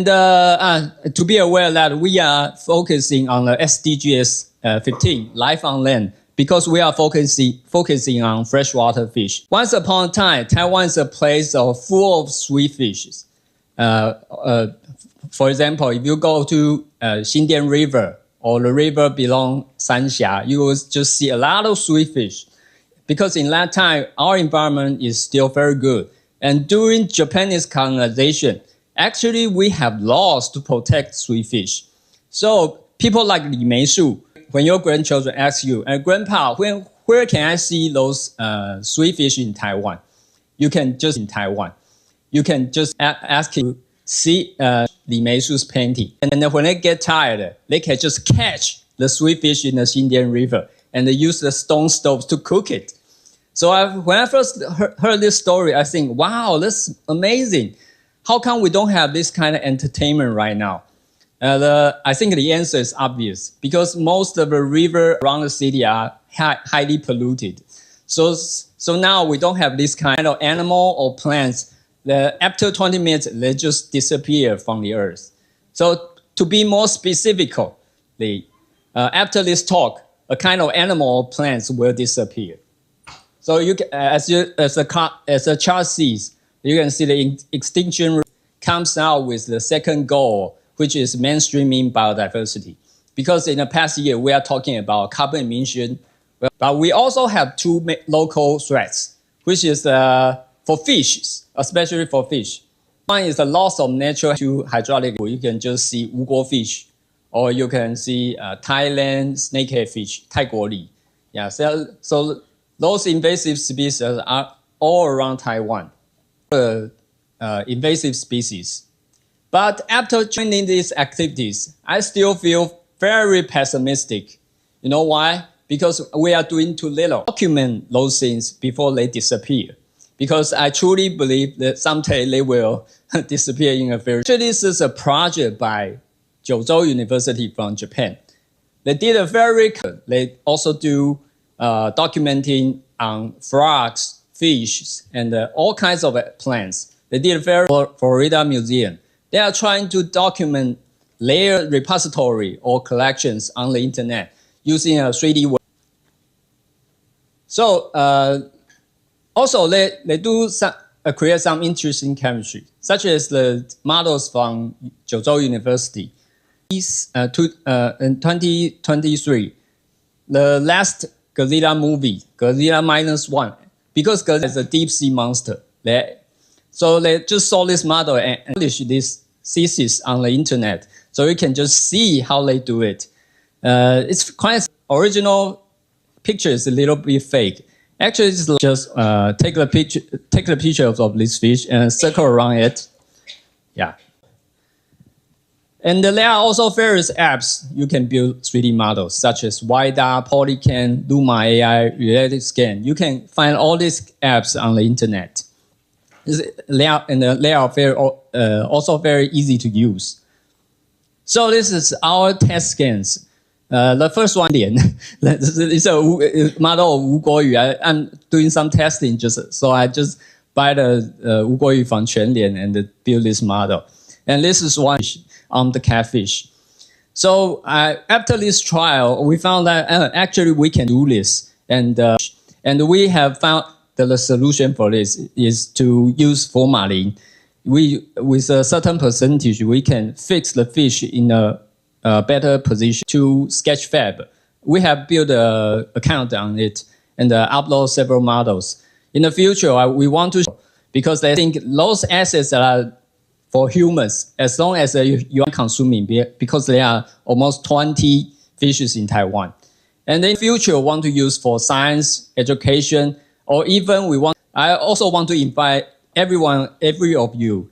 to be aware that we are focusing on the SDGs 15, life on land, because we are focusing on freshwater fish. Once upon a time, Taiwan is a place full of sweet fishes. For example, if you go to Xindian River, or the river belong Sanxia, you will just see a lot of sweet fish. Because in that time, our environment is still very good. And during Japanese colonization, actually we have laws to protect sweet fish. So people like Li Meishu, when your grandchildren ask you, Grandpa, where can I see those sweet fish in Taiwan? You can just ask him to see Li Meishu's painting. And then when they get tired, they can just catch the sweet fish in the Xindian River and they use the stone stoves to cook it. So when I first heard this story, I think, wow, that's amazing. How come we don't have this kind of entertainment right now? I think the answer is obvious, because most of the rivers around the city are highly polluted. So now we don't have this kind of animal or plants that after 20 minutes, they just disappear from the earth. So to be more specifically, after this talk, a kind of animal or plants will disappear. So you can, as the chart sees, you can see the extinction comes out with the second goal, which is mainstreaming biodiversity. Because in the past year, we are talking about carbon emission, but we also have two local threats, which is for fish, especially for fish. One is the loss of natural to hydraulic. You can just see Wuguo fish, or you can see Thailand snakehead fish, Taiguoli. Yeah, so those invasive species are all around Taiwan. Invasive species. But after joining these activities, I still feel very pessimistic. You know why? Because we are doing too little. Document those things before they disappear. Because I truly believe that someday they will disappear in a very... Actually, this is a project by Jiuzhou University from Japan. They did a very... They also do documenting on frogs, fish, and all kinds of plants. They did a very... Florida Museum. They are trying to document their repository or collections on the internet using a 3D way. So also they do create some interesting chemistry, such as the models from Jiuzhou University. In 2023, the last Godzilla movie, Godzilla -1, because Godzilla is a deep sea monster. So they just saw this model and published this thesis on the internet. So you can just see how they do it. It's quite original picture is a little bit fake. Actually, it's just take the picture of this fish and circle around it. Yeah. And there are also various apps you can build 3D models, such as WiDAR, Polycan, Luma AI, Relative Scan. You can find all these apps on the internet. They are also very easy to use. So this is our test scans. The first one, it's a model of 吴国语. I'm doing some testing, so I just buy the 吴国语 from 全联 and build this model. And this is one on the catfish. So after this trial, we found that actually we can do this, and we have found that the solution for this is to use formalin. With a certain percentage, we can fix the fish in a better position to Sketchfab. We have built an account on it and upload several models. In the future, we want to, because I think those assets are for humans, as long as you are consuming, because there are almost 20 fishes in Taiwan. And in the future, want to use for science, education, or even I also want to invite every of you.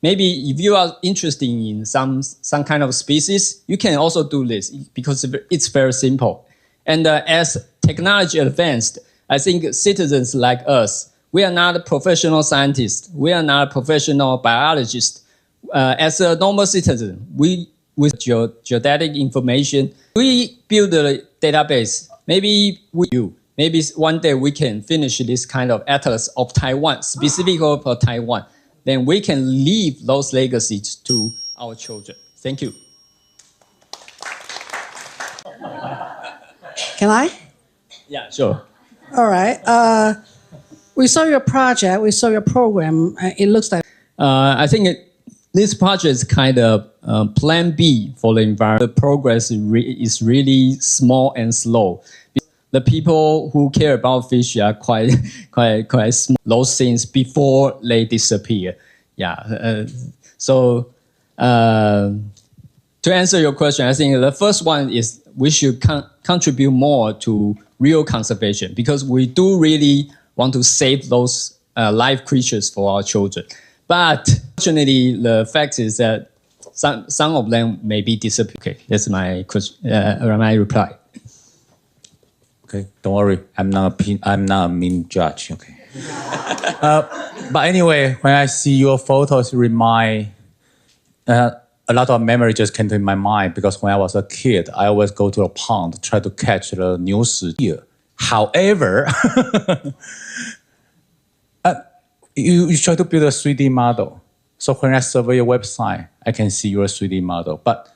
Maybe if you are interested in some kind of species, you can also do this because it's very simple. And as technology advanced, I think citizens like us, we are not professional scientists. We are not professional biologists. As a normal citizen, with geodetic information, we build a database. Maybe one day we can finish this kind of atlas of Taiwan, specifically for Taiwan. Then we can leave those legacies to our children. Thank you. Can I? Yeah, sure. All right. We saw your project. We saw your program. It looks like. I think this project is kind of plan B for the environment. The progress is really small and slow. The people who care about fish are quite small. Those things before they disappear. Yeah. So to answer your question, I think the first one is we should contribute more to real conservation because we do really want to save those live creatures for our children. But fortunately, the fact is that some of them may be disappearing. Okay, that's my question. My reply. Okay, don't worry. I'm not a mean judge. Okay. But anyway, when I see your photos, remind a lot of memory just came to my mind because when I was a kid, I always go to a pond try to catch the 牛屎deer. However, you try to build a 3D model. So when I survey your website, I can see your 3D model. But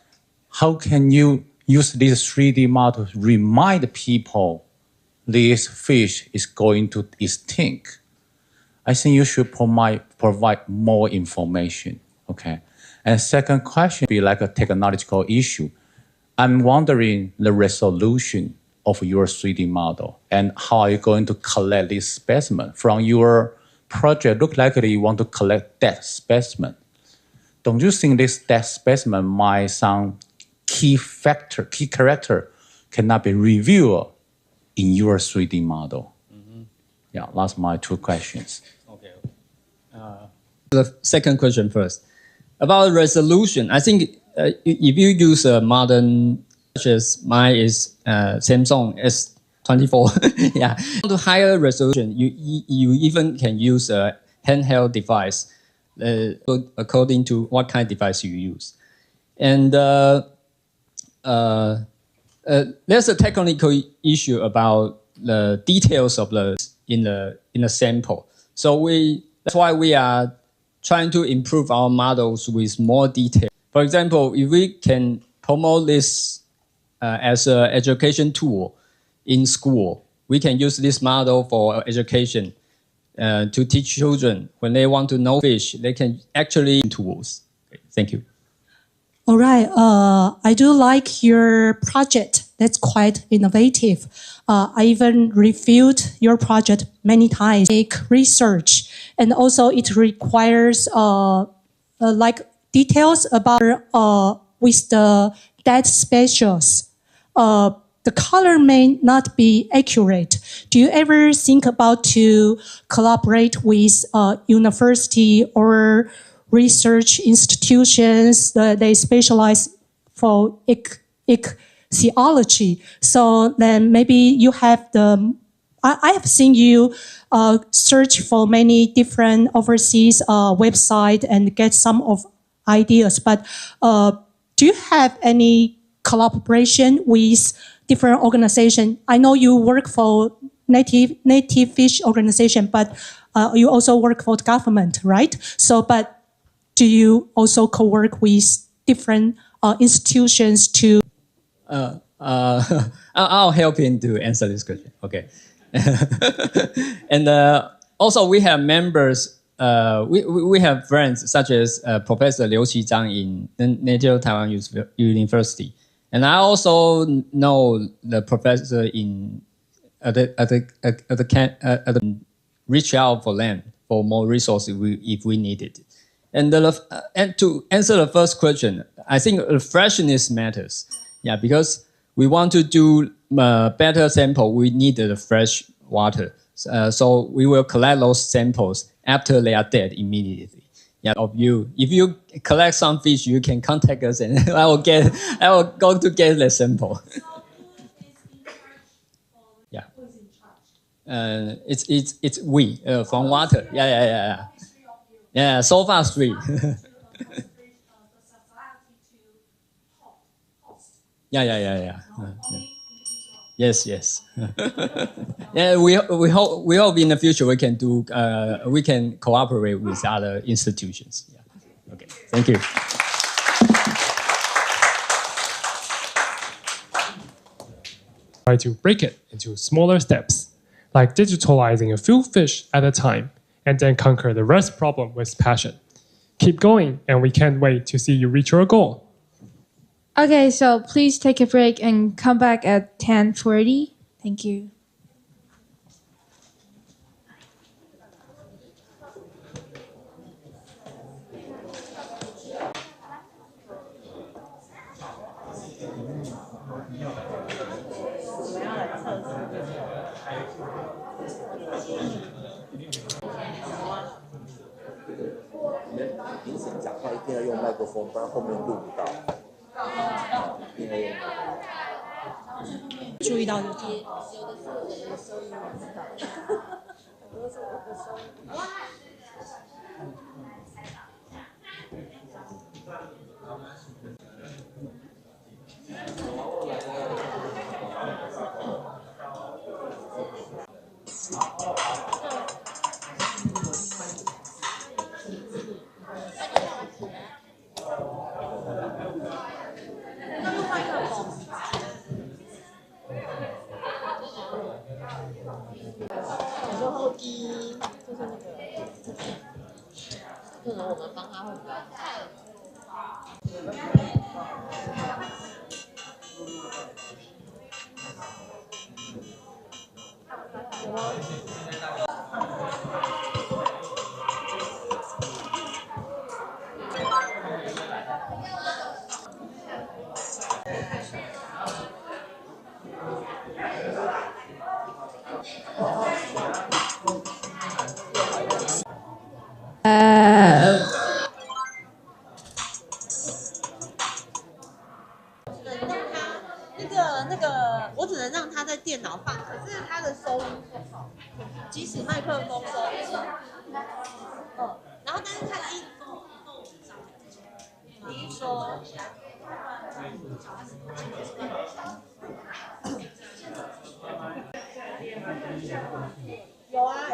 how can you use this 3D model to remind people this fish is going to extinct? I think you should provide more information. Okay. And second question be like a technological issue. I'm wondering the resolution of your 3D model and how are you going to collect this specimen from your project? Look like you want to collect that specimen. Don't you think that specimen might some key character cannot be revealed in your 3D model? Mm-hmm. Yeah, that's my two questions. Okay. The second question first. About resolution, I think if you use a modern, such as mine is Samsung S24, yeah, to higher resolution, you even can use a handheld device according to what kind of device you use. And there's a technical issue about the details of in the sample. So that's why we are trying to improve our models with more detail. For example, if we can promote this as an education tool in school, we can use this model for education to teach children when they want to know fish, they can actually tools. Okay, thank you. All right. I do like your project. That's quite innovative. I even reviewed your project many times. Make research, and also it requires like details about with the dead species. the color may not be accurate. Do you ever think about to collaborate with university or research institutions that they specialize for ichthyology? So then maybe you have I have seen you search for many different overseas websites and get some of ideas, but do you have any collaboration with different organizations? I know you work for native fish organization, but you also work for the government, right? So, but do you also co-work with different institutions to? I'll help him to answer this question. Okay. And also we have members. We have friends such as Professor Liu Qizhang in National Taiwan University. And I also know the professor reach out for them for more resources if we need it. And to answer the first question, I think the freshness matters. Yeah, because we want to do better sample, we need the fresh water. So we will collect those samples after they are dead immediately. Yeah, of you. If you collect some fish, you can contact us, and I will go to get the sample. Yeah. It's we from water. Yeah. Yeah. So far 3. Yeah. Yes. Yeah, we hope in the future we can cooperate with other institutions. Yeah. Okay. Thank you. Try to break it into smaller steps, like digitalizing a few fish at a time, and then conquer the rest problem with passion. Keep going, and we can't wait to see you reach your goal. Okay, so please take a break and come back at 10:40. Thank you.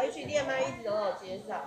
HDMI 一直都有接上。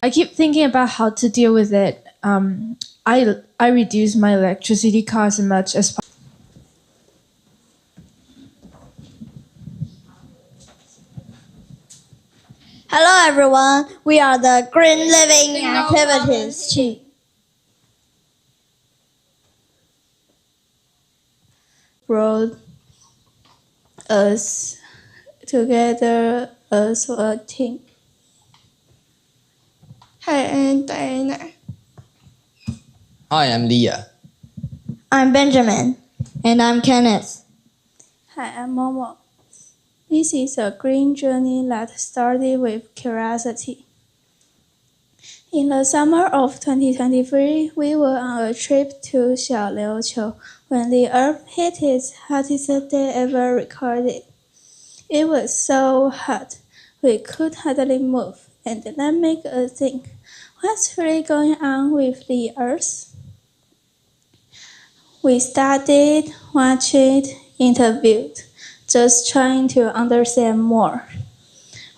I keep thinking about how to deal with it. I reduce my electricity costs as much as possible. Hello everyone, we are the Green Living Activities team. Brought us together as a team. Hi, I'm Diana. Hi, I'm Leah. I'm Benjamin. And I'm Kenneth. Hi, I'm Momo. This is a green journey that started with curiosity. In the summer of 2023, we were on a trip to Xiaoliuqiu when the Earth hit its hottest day ever recorded. It was so hot, we could hardly move, and that made us think, what's really going on with the Earth? We studied, watched, interviewed, just trying to understand more.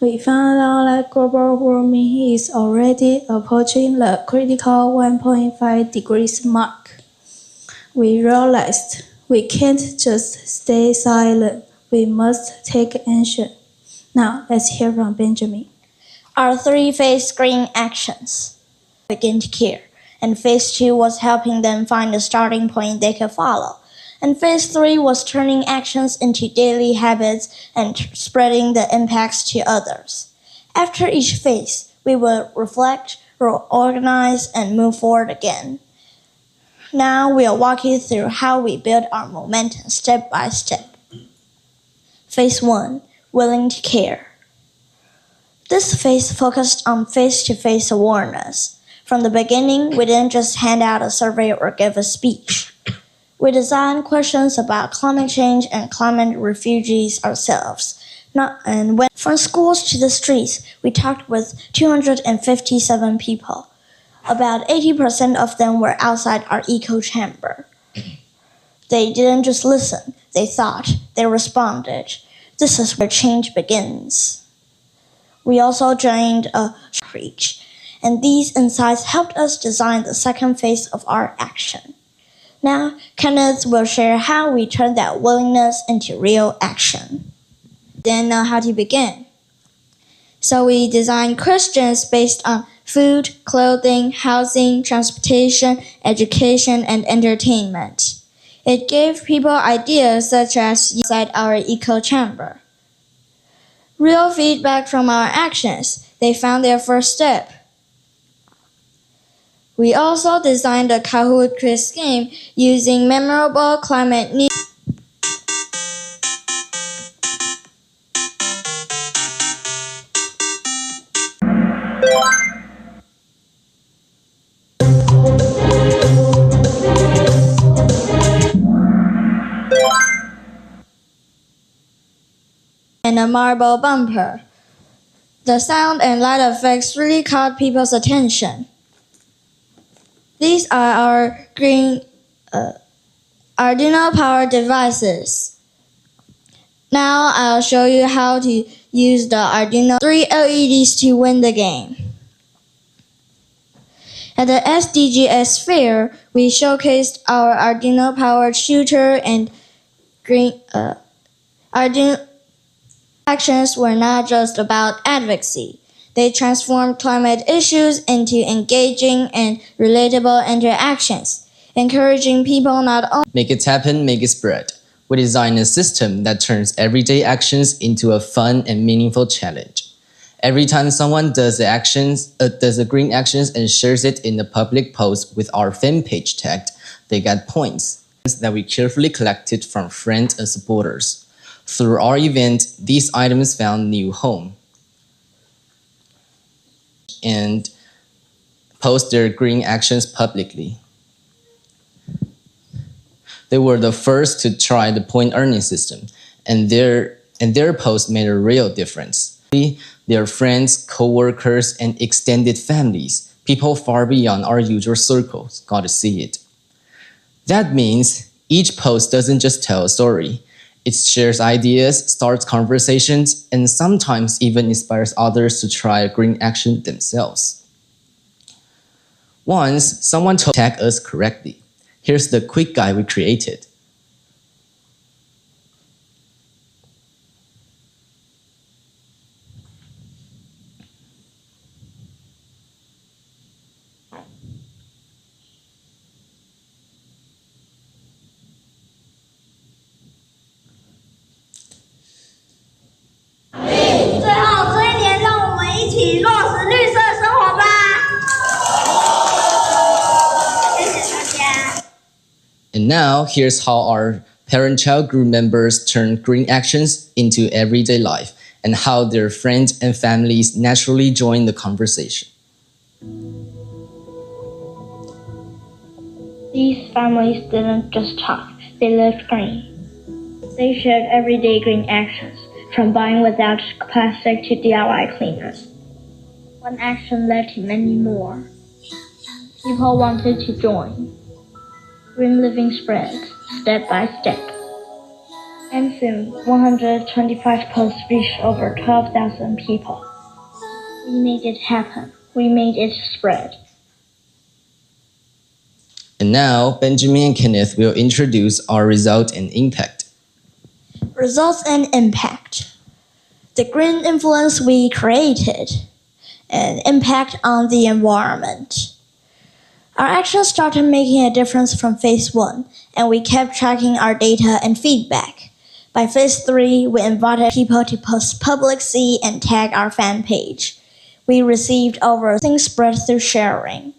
We found out that global warming is already approaching the critical 1.5 degrees mark. We realized we can't just stay silent, we must take action. Now let's hear from Benjamin. Our three-phase green actions. Begin to care. And phase 2 was helping them find a starting point they could follow. And phase 3 was turning actions into daily habits and spreading the impacts to others. After each phase, we would reflect, reorganize, and move forward again. Now we'll walk you through how we build our momentum step by step. Phase 1, willing to care. This phase focused on face-to-face awareness. From the beginning, we didn't just hand out a survey or give a speech. We designed questions about climate change and climate refugees ourselves. And went from schools to the streets, we talked with 257 people. About 80% of them were outside our echo chamber. They didn't just listen, they thought, they responded. This is where change begins. We also joined a outreach, and these insights helped us design the second phase of our action. Now, Kenneth will share how we turned that willingness into real action. Didn't know how to begin. So we designed questions based on food, clothing, housing, transportation, education, and entertainment. It gave people ideas such as inside our echo chamber. Real feedback from our actions. They found their first step. We also designed a Kahoot quiz game using memorable climate news. And a marble bumper. The sound and light effects really caught people's attention. These are our green Arduino-powered devices. Now I'll show you how to use the Arduino 3 LEDs to win the game. At the SDGs fair, we showcased our Arduino-powered shooter and green Arduino actions were not just about advocacy. They transformed climate issues into engaging and relatable interactions, encouraging people not only Make it happen, make it spread. We designed a system that turns everyday actions into a fun and meaningful challenge. Every time someone does the green actions and shares it in a public post with our fan page tagged, they get points that we carefully collected from friends and supporters. Through our event, these items found new home and post their green actions publicly. They were the first to try the point earning system, and their post made a real difference. Their friends, co-workers, and extended families, people far beyond our usual circles, got to see it. That means each post doesn't just tell a story. It shares ideas, starts conversations, and sometimes even inspires others to try a green action themselves. Once, someone told tag us correctly. Here's the quick guide we created. And now, here's how our parent-child group members turn green actions into everyday life and how their friends and families naturally join the conversation. These families didn't just talk, they lived green. They shared everyday green actions, from buying without plastic to DIY cleaners. One action led to many more. People wanted to join. Green living spread, step by step. And soon, 125 posts reached over 12,000 people. We made it happen. We made it spread. And now, Benjamin and Kenneth will introduce our result and impact. Results and impact. The green influence we created. And impact on the environment. Our actions started making a difference from phase 1, and we kept tracking our data and feedback. By phase 3, we invited people to post publicly and tag our fan page. We received over things spread through sharing.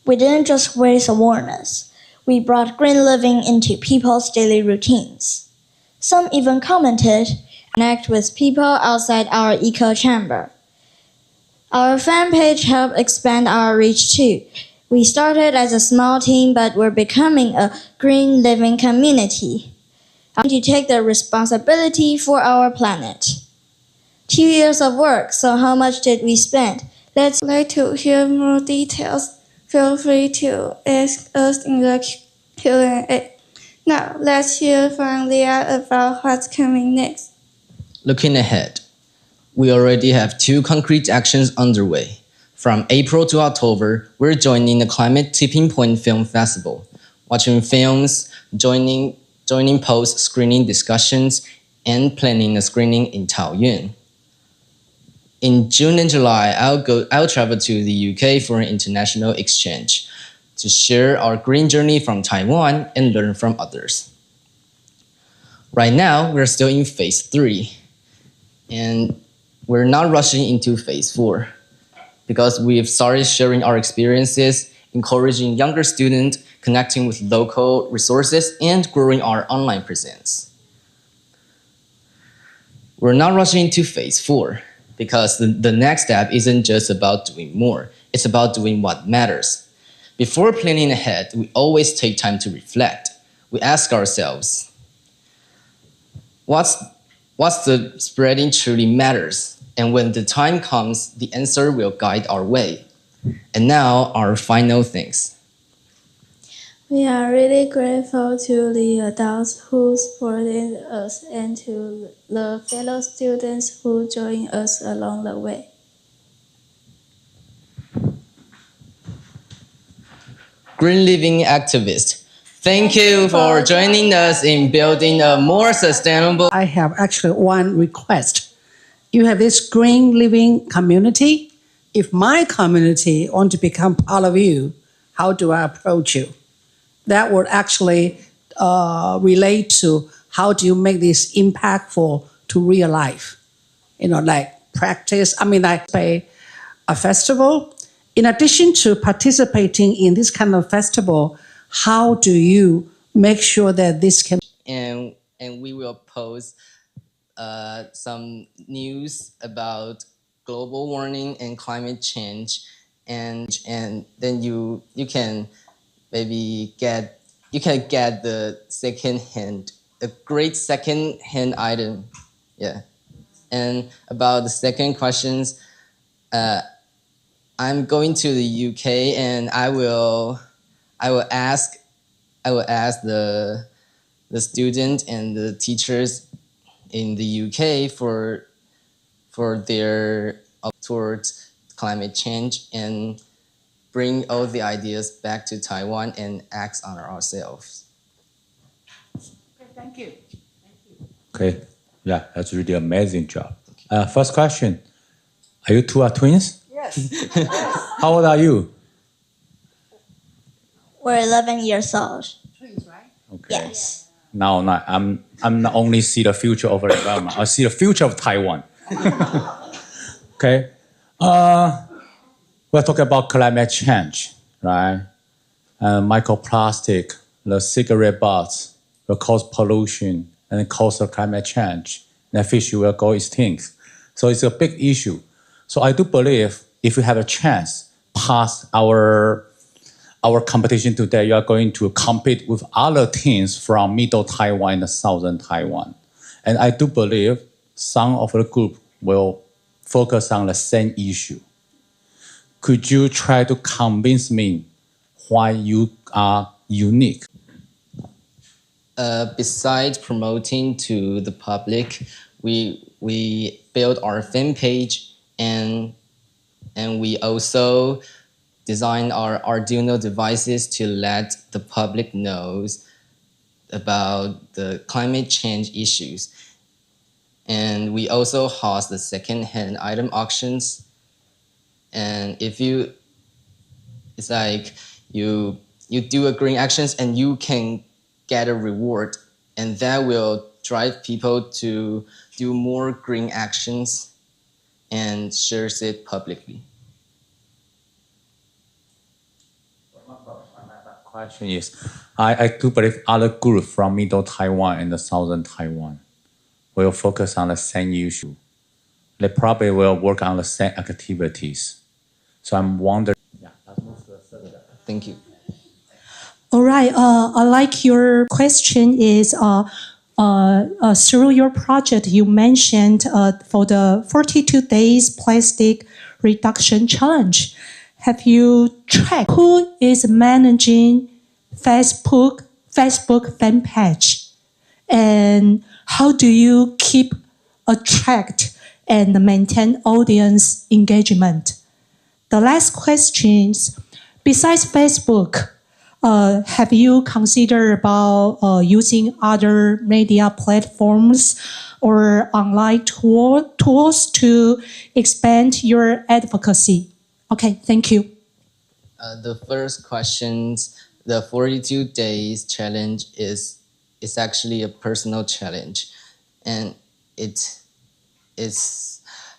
We didn't just raise awareness. We brought green living into people's daily routines. Some even commented, connect with people outside our echo chamber. Our fan page helped expand our reach too. We started as a small team, but we're becoming a green living community. I want to take the responsibility for our planet. 2 years of work, so how much did we spend? Let's like to hear more details. Feel free to ask us in the Q&A. Now, let's hear from Leah about what's coming next. Looking ahead, we already have 2 concrete actions underway. From April to October, we're joining the Climate Tipping Point Film Festival, watching films, joining post-screening discussions, and planning a screening in Taoyuan. In June and July, I'll travel to the UK for an international exchange to share our green journey from Taiwan and learn from others. Right now, we're still in phase 3, and we're not rushing into phase 4 because we've started sharing our experiences, encouraging younger students, connecting with local resources, and growing our online presence. We're not rushing into phase 4 because the next step isn't just about doing more, it's about doing what matters. Before planning ahead, we always take time to reflect. We ask ourselves, what's the spreading truly matters? And when the time comes, the answer will guide our way. And now, our final things. We are really grateful to the adults who supported us and to the fellow students who joined us along the way. Green Living Activist, thank you for joining us in building a more sustainable. I have actually one request. You have this green living community. If my community want to become part of you, how do I approach you? That would actually relate to how do you make this impactful to real life? Like practice. Like a festival. In addition to participating in this kind of festival, how do you make sure that this can... And we will post some news about global warming and climate change, and then you can maybe get a great second-hand item, yeah. And about the second questions, I'm going to the UK, and I will ask the student and the teachers in the UK for their towards climate change, and bring all the ideas back to Taiwan and act on ourselves. Okay, thank you. Okay, yeah, that's really amazing job. First question, are you two twins? Yes. How old are you? We're 11 years old. Twins, right? Okay. Yes. No, I'm not only see the future of Alabama, I see the future of Taiwan. Okay. We're talking about climate change, right? Microplastic, the cigarette butts will cause pollution and cause of climate change. And fish will go extinct. So it's a big issue. So I do believe if you have a chance pass our competition today, you are going to compete with other teams from Middle Taiwan and Southern Taiwan. And I do believe some of the group will focus on the same issue. Could you try to convince me why you are unique? Besides promoting to the public, we built our fan page and we also designed our Arduino devices to let the public knows about the climate change issues. And we also host the second-hand item auctions. And if you, it's like you do a green actions and you can get a reward, and that will drive people to do more green actions and shares it publicly. My question is, I do believe other groups from Middle Taiwan and the Southern Taiwan will focus on the same issue. They probably will work on the same activities. So I'm wondering. Yeah, let's move to the third. Thank you. All right. I like your question is through your project you mentioned for the 42 days plastic reduction challenge. Have you tracked who is managing Facebook fan page, and how do you keep attract and maintain audience engagement? The last question is, besides Facebook, have you considered about using other media platforms or online tools to expand your advocacy? Okay, thank you. The first questions, the 42 days challenge is actually a personal challenge, and it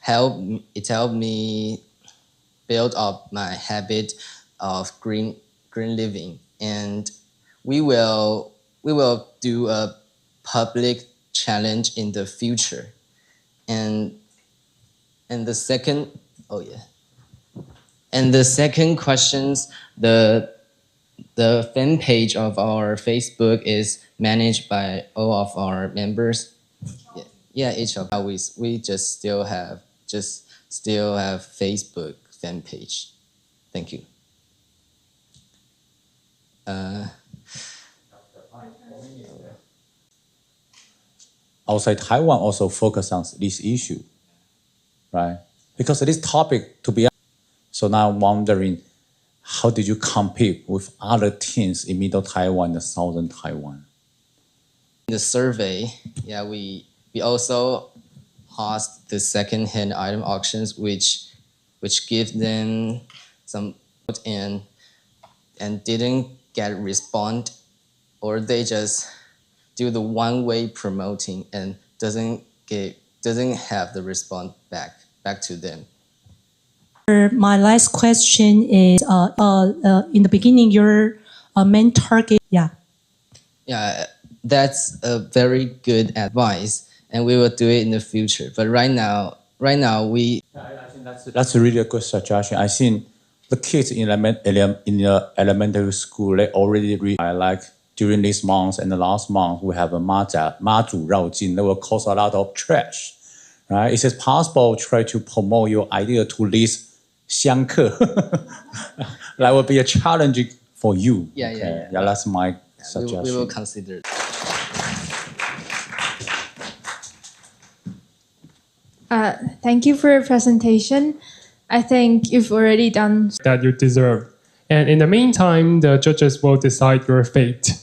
helped me build up my habit of green living. And we will do a public challenge in the future. And the second questions, the fan page of our Facebook is managed by all of our members. Yeah, each of us, we just still have Facebook fan page. Thank you. Outside Taiwan also focus on this issue, right? Because of this topic, to be honest. So now I'm wondering, how did you compete with other teams in Middle Taiwan and Southern Taiwan? In the survey, yeah, we also host the second-hand item auctions, which give them some and didn't get respond, or they just do the one-way promoting and doesn't have the response back to them. My last question is, in the beginning, your main target, yeah. Yeah, that's a very good advice, and we will do it in the future. But right now we. I think that's a really good suggestion. I think the kids in the elementary school, they already like during this month and the last month we have a 妈祖绕境 that will cause a lot of trash, right? Is it possible to try to promote your idea to this 香客? That will be a challenge for you. Yeah, that's my suggestion. We will consider it. Thank you for your presentation. I think you've already done that you deserve. And in the meantime, the judges will decide your fate.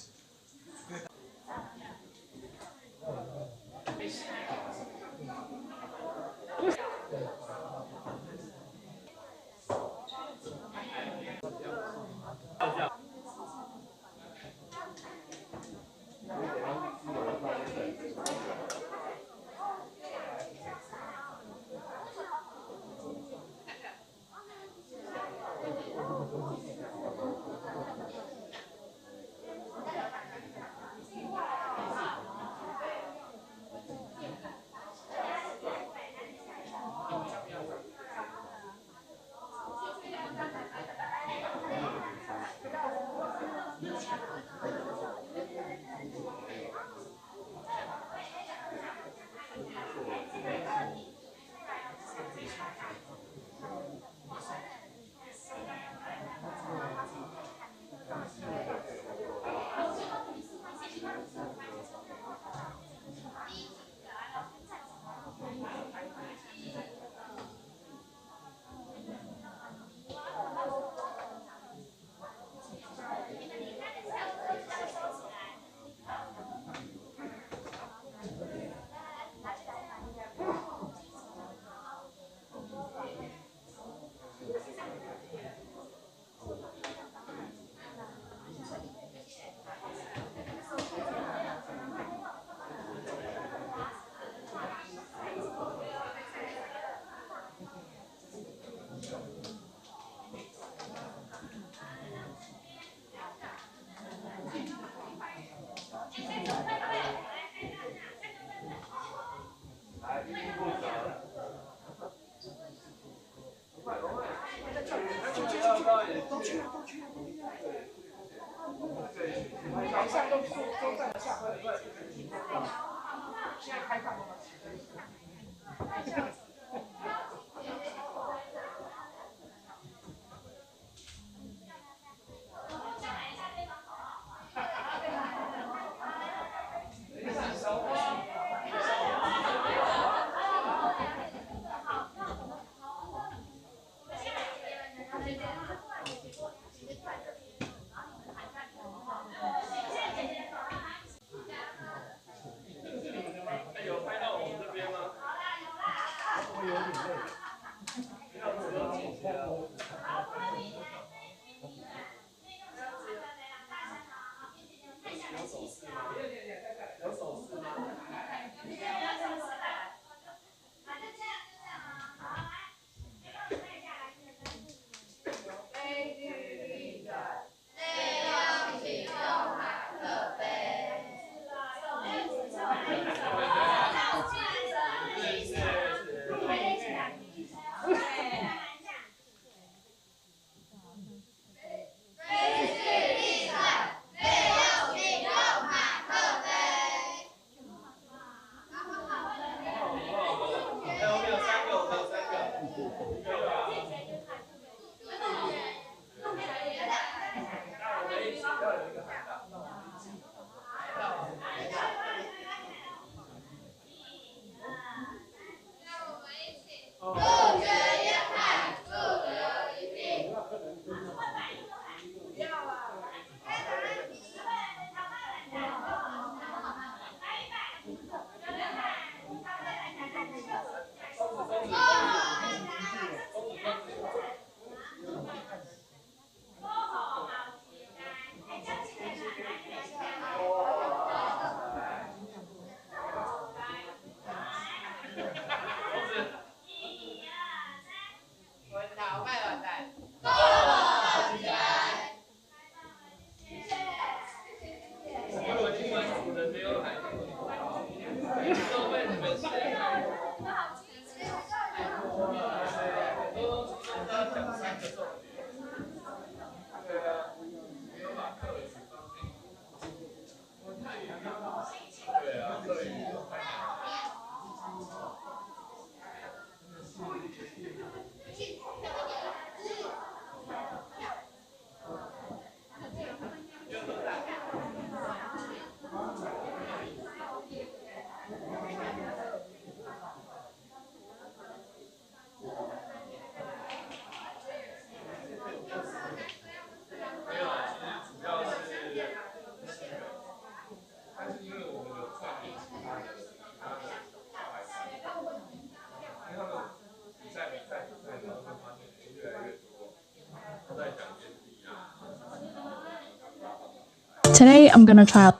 Today, I'm going to try out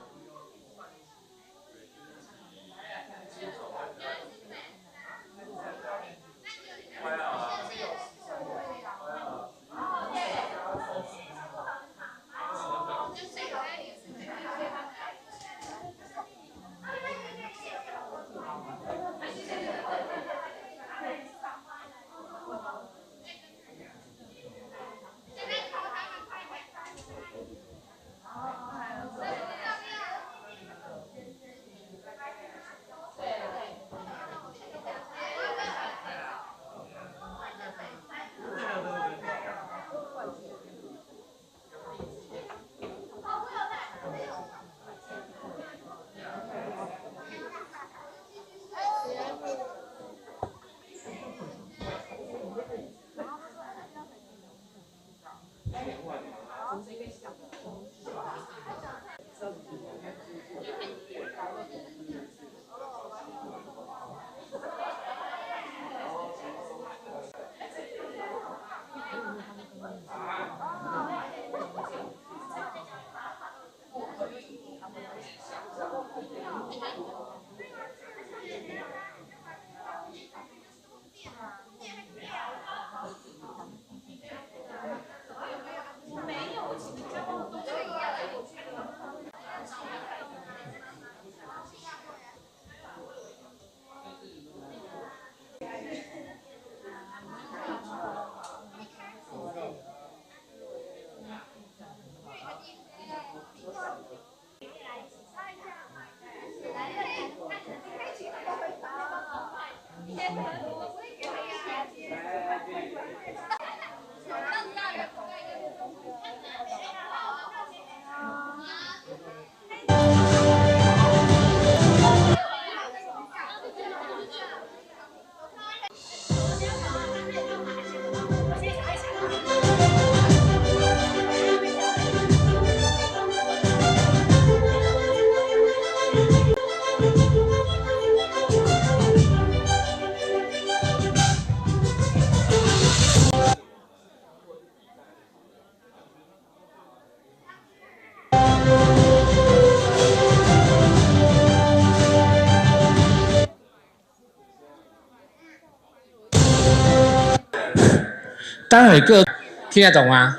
待会各听得懂吗？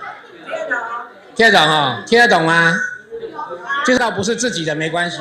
听得懂哈？听得懂吗？介绍不是自己的没关系。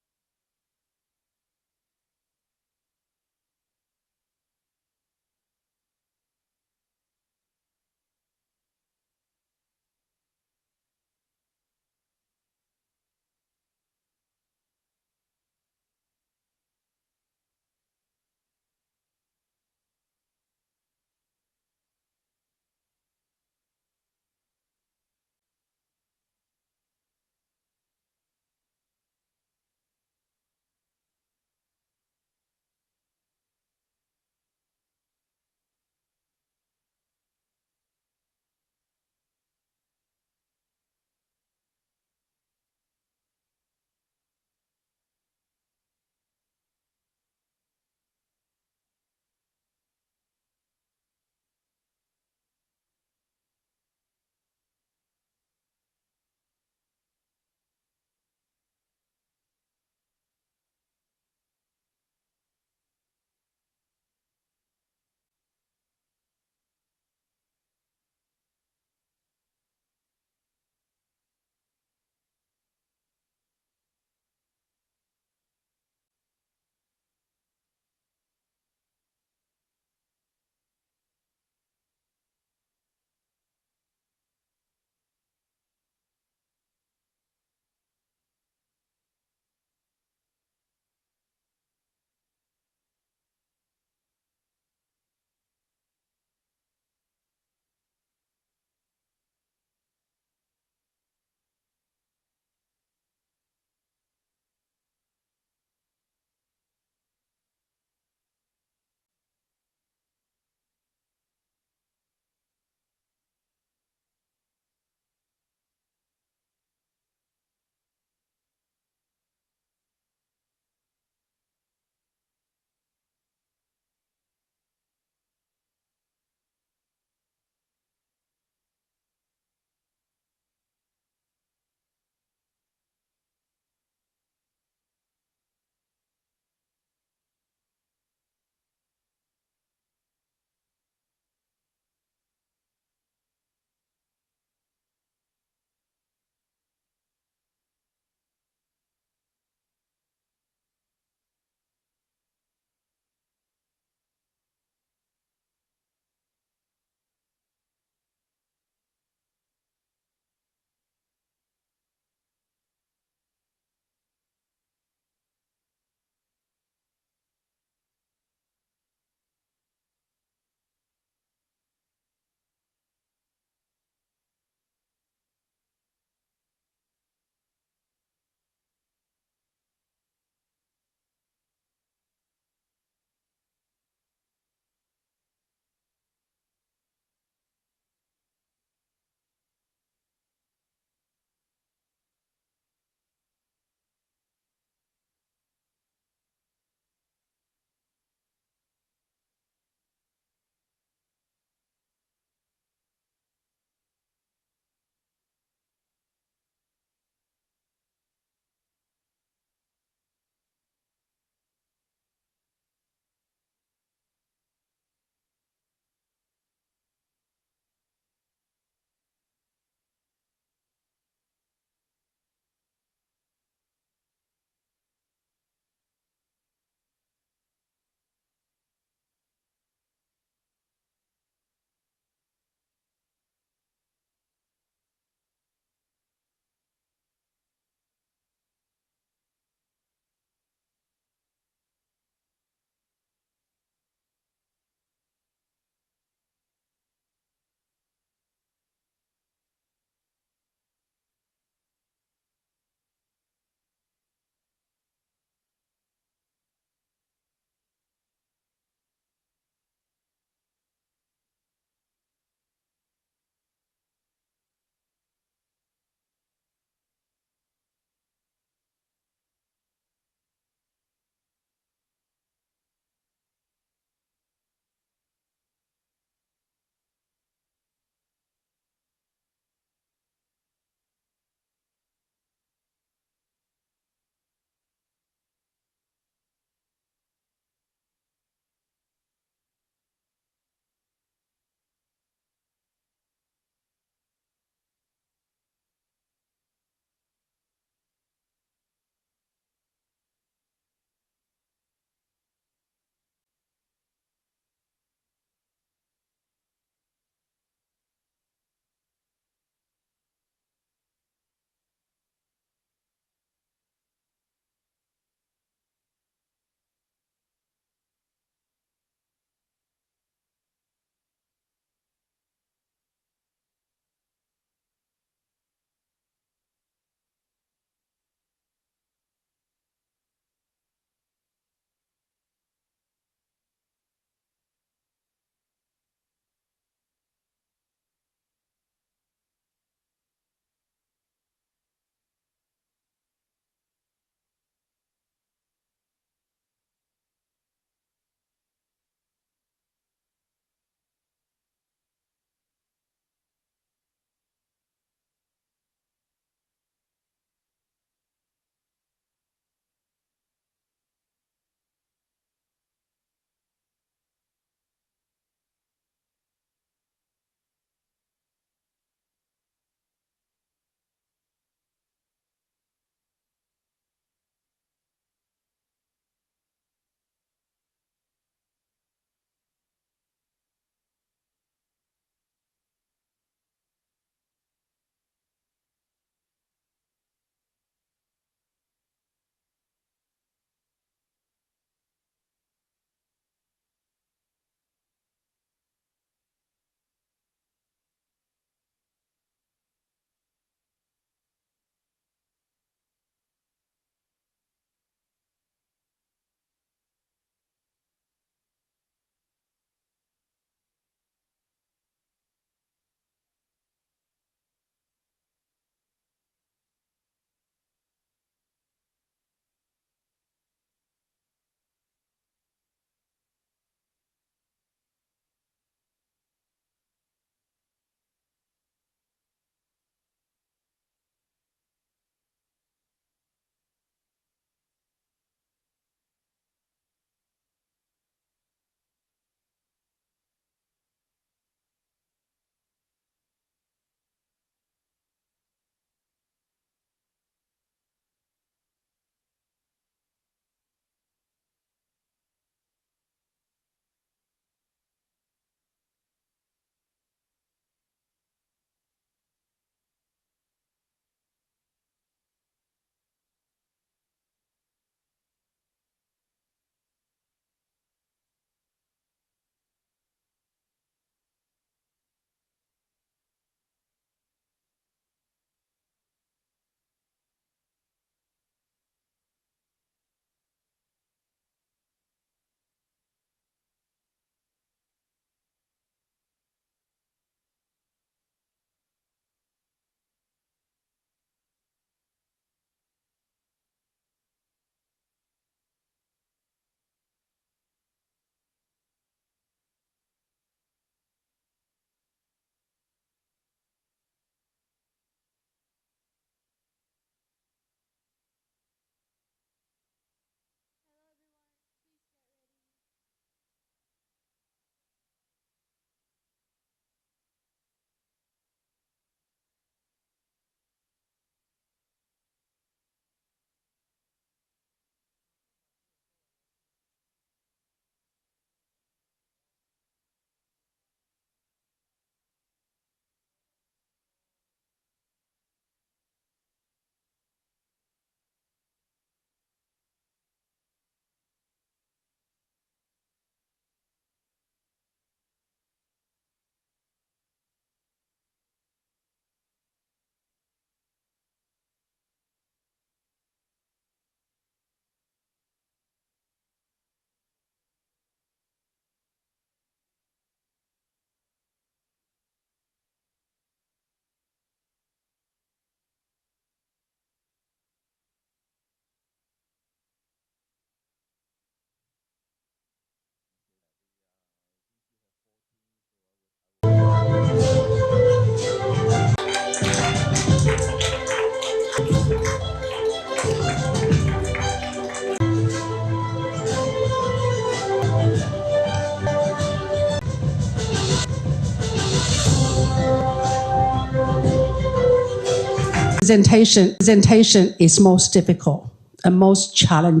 presentation is most difficult and most challenging.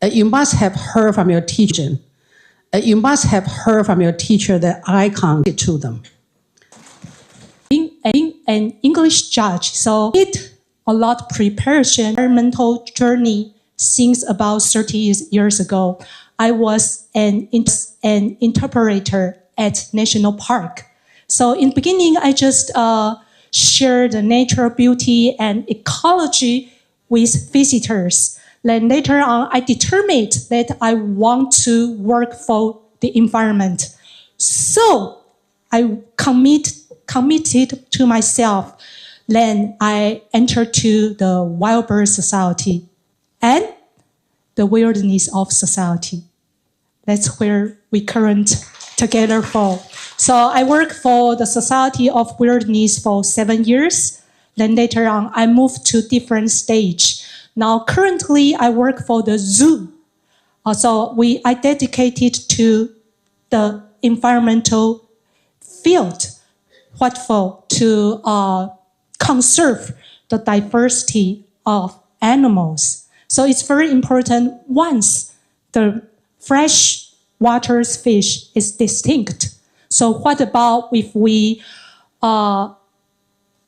You must have heard from your teacher. That I can't get to them. Being an English judge, so it a lot preparation, environmental journey since about 30 years ago. I was an interpreter at National Park. So in the beginning, I just shared the nature, beauty, and ecology with visitors. Then later on, I determined that I want to work for the environment. So I committed to myself. Then I entered to the Wild Bird Society and the Wilderness of Society. That's where we current together for. So I worked for the Society of Wilderness for 7 years. Then later on, I moved to different stage. Now currently, I work for the zoo. So I dedicated to the environmental field. What for? To conserve the diversity of animals. So it's very important once the fresh water fish is distinct. So what about if we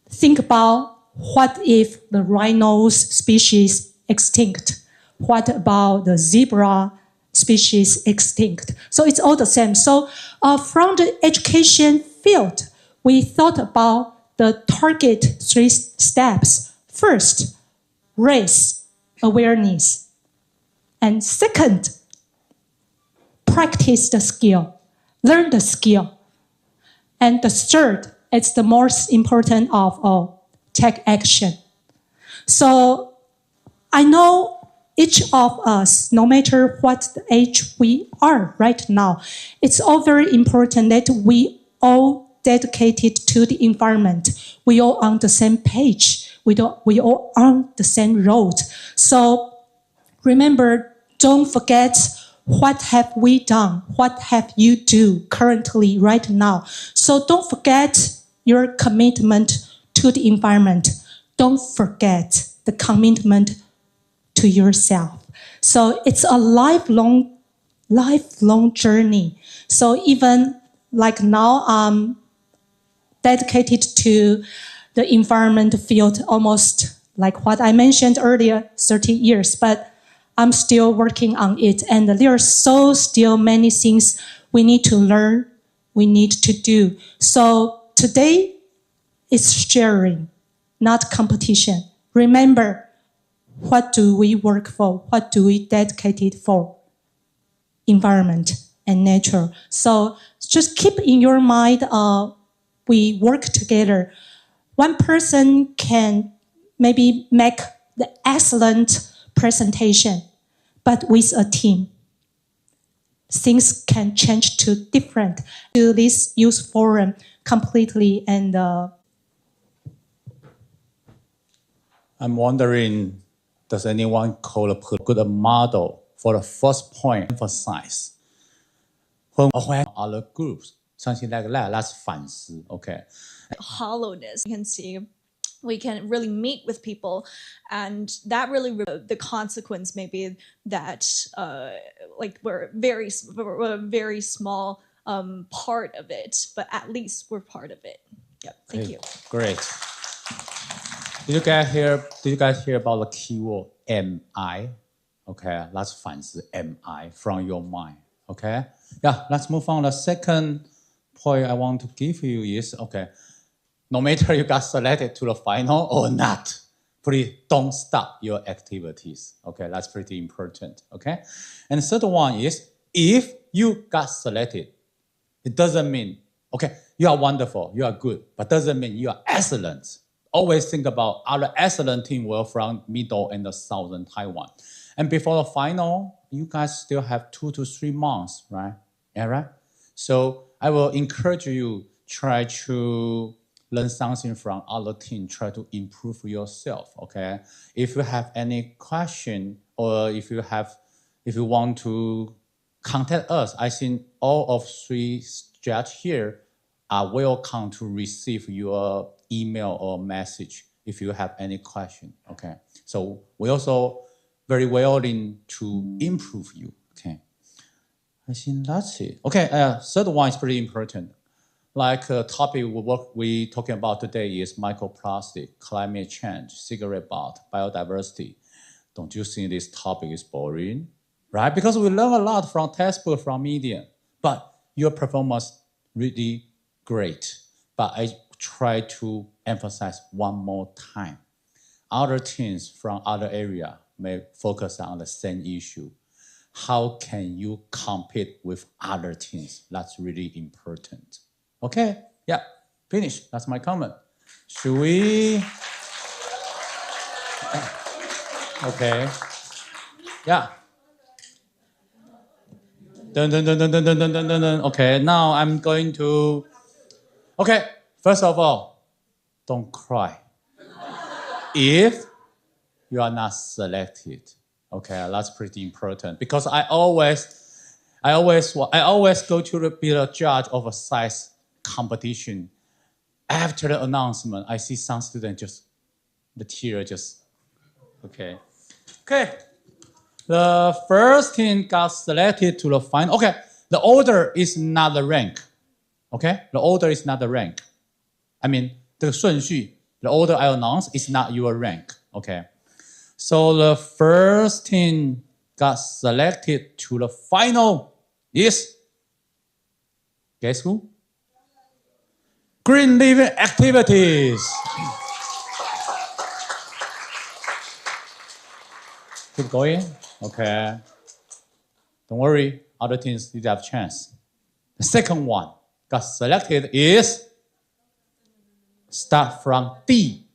think about what if the rhinos species extinct? What about the zebra species extinct? So it's all the same. So from the education field, we thought about the target 3 steps. First, raise awareness. And second, practice the skill, learn the skill. And the third, it's the most important of all, take action. So I know each of us, no matter what the age we are right now, it's all very important that we all dedicated to the environment. We all on the same page. We all on the same road. So remember, don't forget what have we done, what have you do currently right now. So don't forget your commitment to the environment. Don't forget the commitment to yourself. So it's a lifelong journey. So even like now, I'm dedicated to the environment field almost like what I mentioned earlier, 30 years, but I'm still working on it. And there are still many things we need to learn, we need to do. So today it's sharing, not competition. Remember, what do we work for? What do we dedicate it for? Environment and nature. So just keep in your mind, we work together. One person can maybe make the excellent presentation, but with a team, things can change to different. To this youth forum completely and I'm wondering, does anyone call a good model for the first point emphasize? When other groups, something like that, that's 反思, okay? Hollowness. You can see we can really meet with people, and that really the consequence may be that like we're a very small part of it, but at least we're part of it. Yep. Thank you. Great. Did you guys hear about the keyword MI? Okay, let's find the MI from your mind. Okay. Yeah. Let's move on. The second point I want to give you is okay. No matter you got selected to the final or not, please don't stop your activities. Okay, that's pretty important. Okay, and the third one is if you got selected, it doesn't mean okay you are wonderful, you are good, but doesn't mean you are excellent. Always think about other excellent team were from middle and the southern Taiwan, and before the final, you guys still have 2 to 3 months, right? Yeah, right. So I will encourage you try to learn something from other team, try to improve yourself, okay? If you have any question or if you want to contact us, I think all of 3 judges here are welcome to receive your email or message if you have any question, okay? So we also very willing to improve you, okay? I think that's it. Okay, third one is pretty important. Like topic we talking about today is microplastic, climate change, cigarette butt, biodiversity. Don't you think this topic is boring? Right? Because we learn a lot from textbook, from media, but your performance really great. But I try to emphasize one more time. Other teams from other area may focus on the same issue. How can you compete with other teams? That's really important. Okay, yeah, finish. That's my comment. Should we? Okay, yeah. Dun, dun, dun, dun, dun, dun, dun, dun, dun. Okay, now I'm going to. Okay, first of all, don't cry. If you are not selected, okay, that's pretty important because I always go to be the judge of a size competition. After the announcement, I see some students the tear okay. The first team got selected to the final. Okay, the order is not the rank. Okay, the order is not the rank. I mean, the 顺序, the order I announced is not your rank. Okay, so the first team got selected to the final is, guess who? Green living activities. Keep going. Okay. Don't worry, other teams did have a chance. The second one got selected is start from D.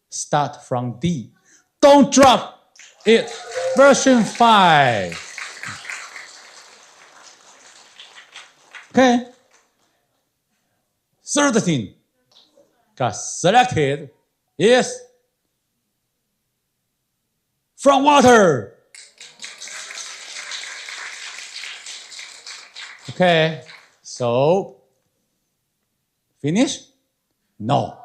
Start from D. Don't drop it. Version 5. Okay. Third team got selected is from water. Okay, so finish? No.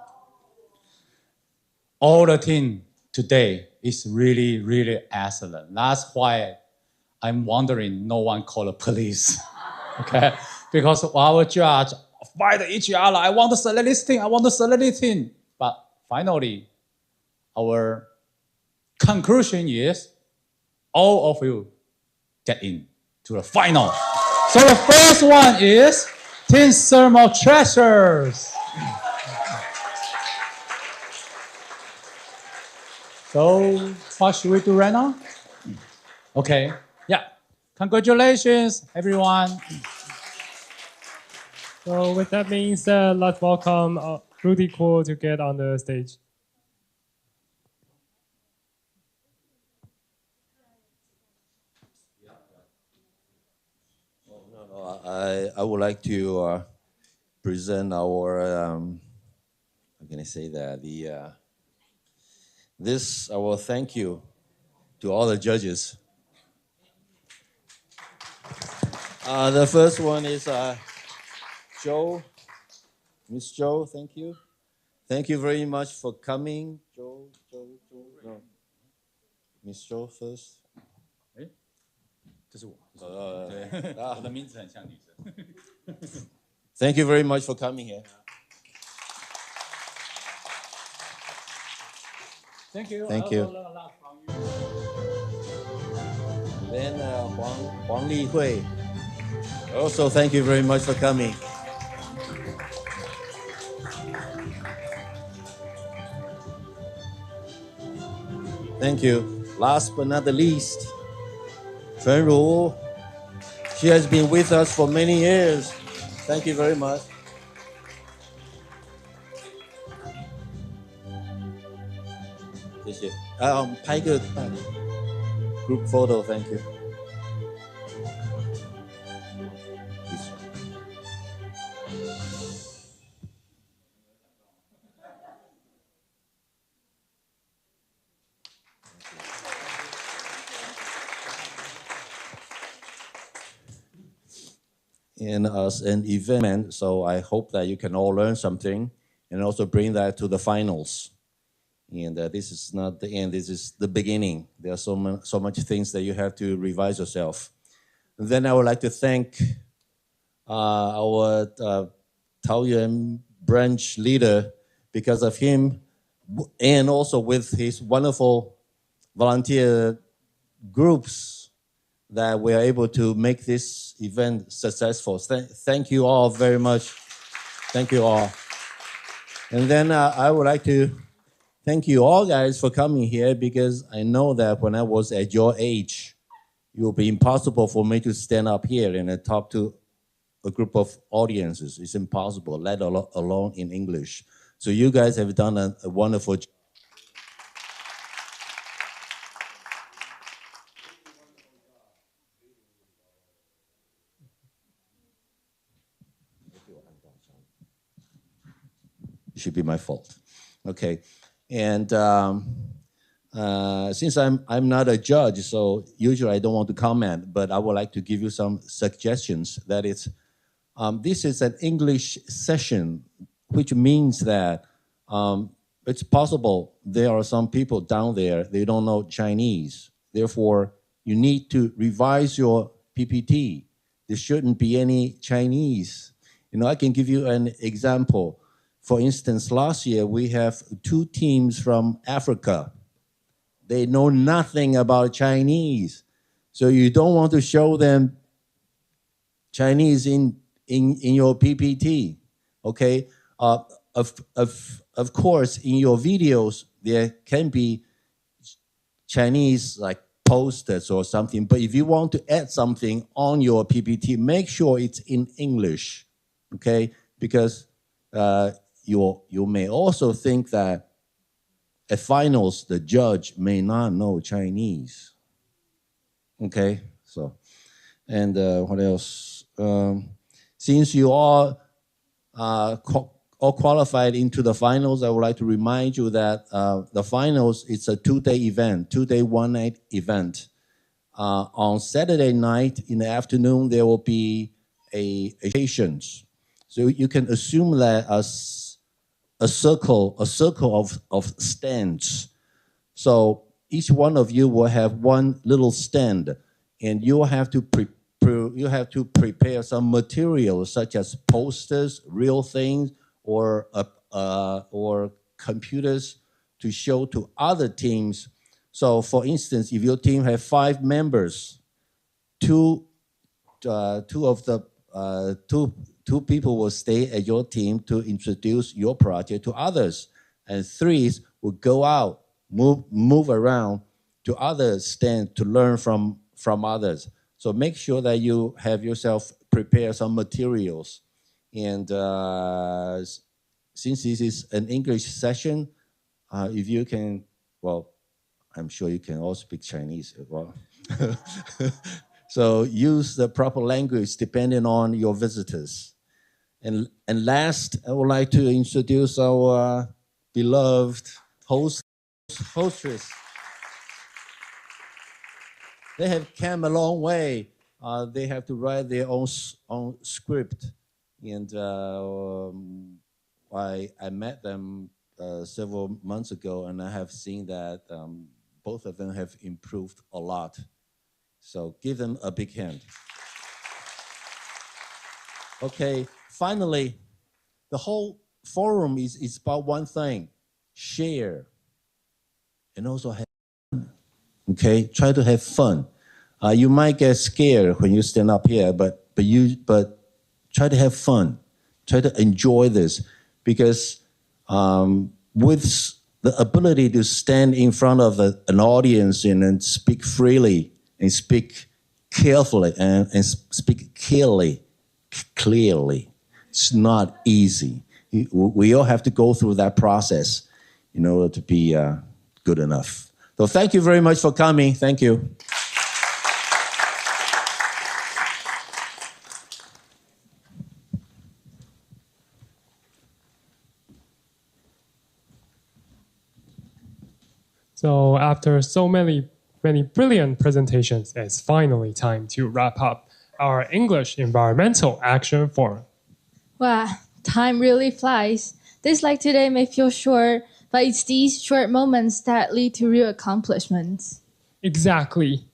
All the team today is really, really excellent. That's why I'm wondering no one called the police. Okay, because our judge fight each other. I want to select this team. I want to select this team. But finally, our conclusion is all of you get in to the final. So the first one is Team Thermal Thrashers. So what should we do right now? Okay, yeah. Congratulations, everyone. So with that being said, let's welcome Rudy Cool to get on the stage. I would like to present our, how can I say that? Our thank you to all the judges. The first one is Joe. Miss Joe, thank you. Thank you very much for coming. Joe. No. Miss Joe first. 这是我。我的名字很像女生。Thank you very much for coming here. Thank you. Thank you. Then Huang Li Hui. Also, thank you very much for coming. Thank you. Last but not the least, Chen Ru. She has been with us for many years. Thank you very much. Thank you. 拍个 group photo. Thank you. in as an event. So I hope that you can all learn something and also bring that to the finals. And this is not the end, this is the beginning. There are so much things that you have to revise yourself. And then I would like to thank our Taoyuan branch leader. Because of him, and also with his wonderful volunteer groups, that we are able to make this event successful. Thank you all very much. Thank you all. And then I would like to thank you all guys for coming here, because I know that when I was at your age, it would be impossible for me to stand up here and talk to a group of audiences. It's impossible, let alone in English. So you guys have done a wonderful job. Should be my fault. Okay, and since I'm not a judge, so usually I don't want to comment, but I would like to give you some suggestions. That is, this is an English session, which means that it's possible there are some people down there, they don't know Chinese. Therefore, you need to revise your PPT. There shouldn't be any Chinese. You know, I can give you an example. For instance, last year we have 2 teams from Africa. They know nothing about Chinese. So you don't want to show them Chinese in your PPT, okay? Of course, in your videos, there can be Chinese like posters or something, but if you want to add something on your PPT, make sure it's in English, okay? Because you may also think that at finals, the judge may not know Chinese, okay? So, and what else? Since you all qualified into the finals, I would like to remind you that the finals, it's a 2-day event, 2-day, 1-night event. On Saturday night in the afternoon, there will be a patience. So you can assume that as a circle of stands. So each one of you will have one little stand, and you will have to prepare some materials such as posters, real things, or computers to show to other teams. So for instance, if your team have 5 members, two people will stay at your team to introduce your project to others, and 3 will go out, move around to other stands to learn from others. So make sure that you have yourself prepare some materials. And since this is an English session, if you can, well, I'm sure you can all speak Chinese as well. So use the proper language depending on your visitors. And last, I would like to introduce our beloved hostess. They have come a long way. They have to write their own script. And I met them several months ago, and I have seen that both of them have improved a lot. So give them a big hand. Okay, finally, the whole forum is about one thing: share, and also have fun. Okay, try to have fun. You might get scared when you stand up here, but try to have fun. Try to enjoy this, because with the ability to stand in front of an audience and speak freely and speak carefully and speak clearly, it's not easy. We all have to go through that process in order to be good enough. So thank you very much for coming. Thank you. So after so many brilliant presentations, it's finally time to wrap up our English Environmental Action Forum. Wow, time really flies. Days like today may feel short, but it's these short moments that lead to real accomplishments. Exactly.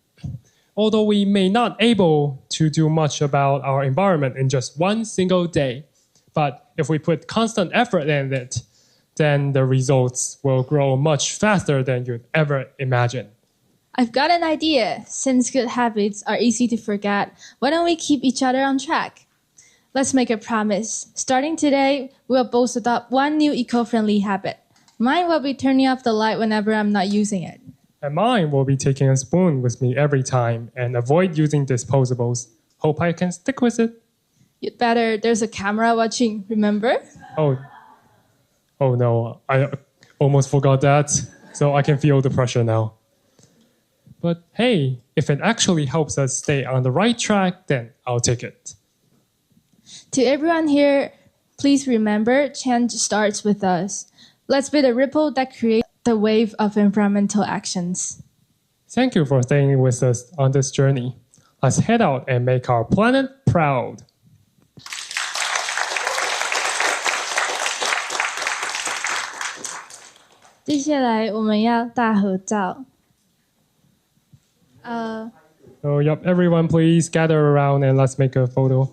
Although we may not able to do much about our environment in just one single day, but if we put constant effort in it, then the results will grow much faster than you'd ever imagine. I've got an idea. Since good habits are easy to forget, why don't we keep each other on track? Let's make a promise. Starting today, we'll both adopt one new eco-friendly habit. Mine will be turning off the light whenever I'm not using it. And mine will be taking a spoon with me every time and avoid using disposables. Hope I can stick with it. You'd better. There's a camera watching, remember? Oh no, I almost forgot that, so I can feel the pressure now. But hey, if it actually helps us stay on the right track, then I'll take it. To everyone here, please remember, change starts with us. Let's be the ripple that creates the wave of environmental actions. Thank you for staying with us on this journey. Let's head out and make our planet proud. 接下来我们要大合照。So, yep, everyone please gather around and let's make a photo.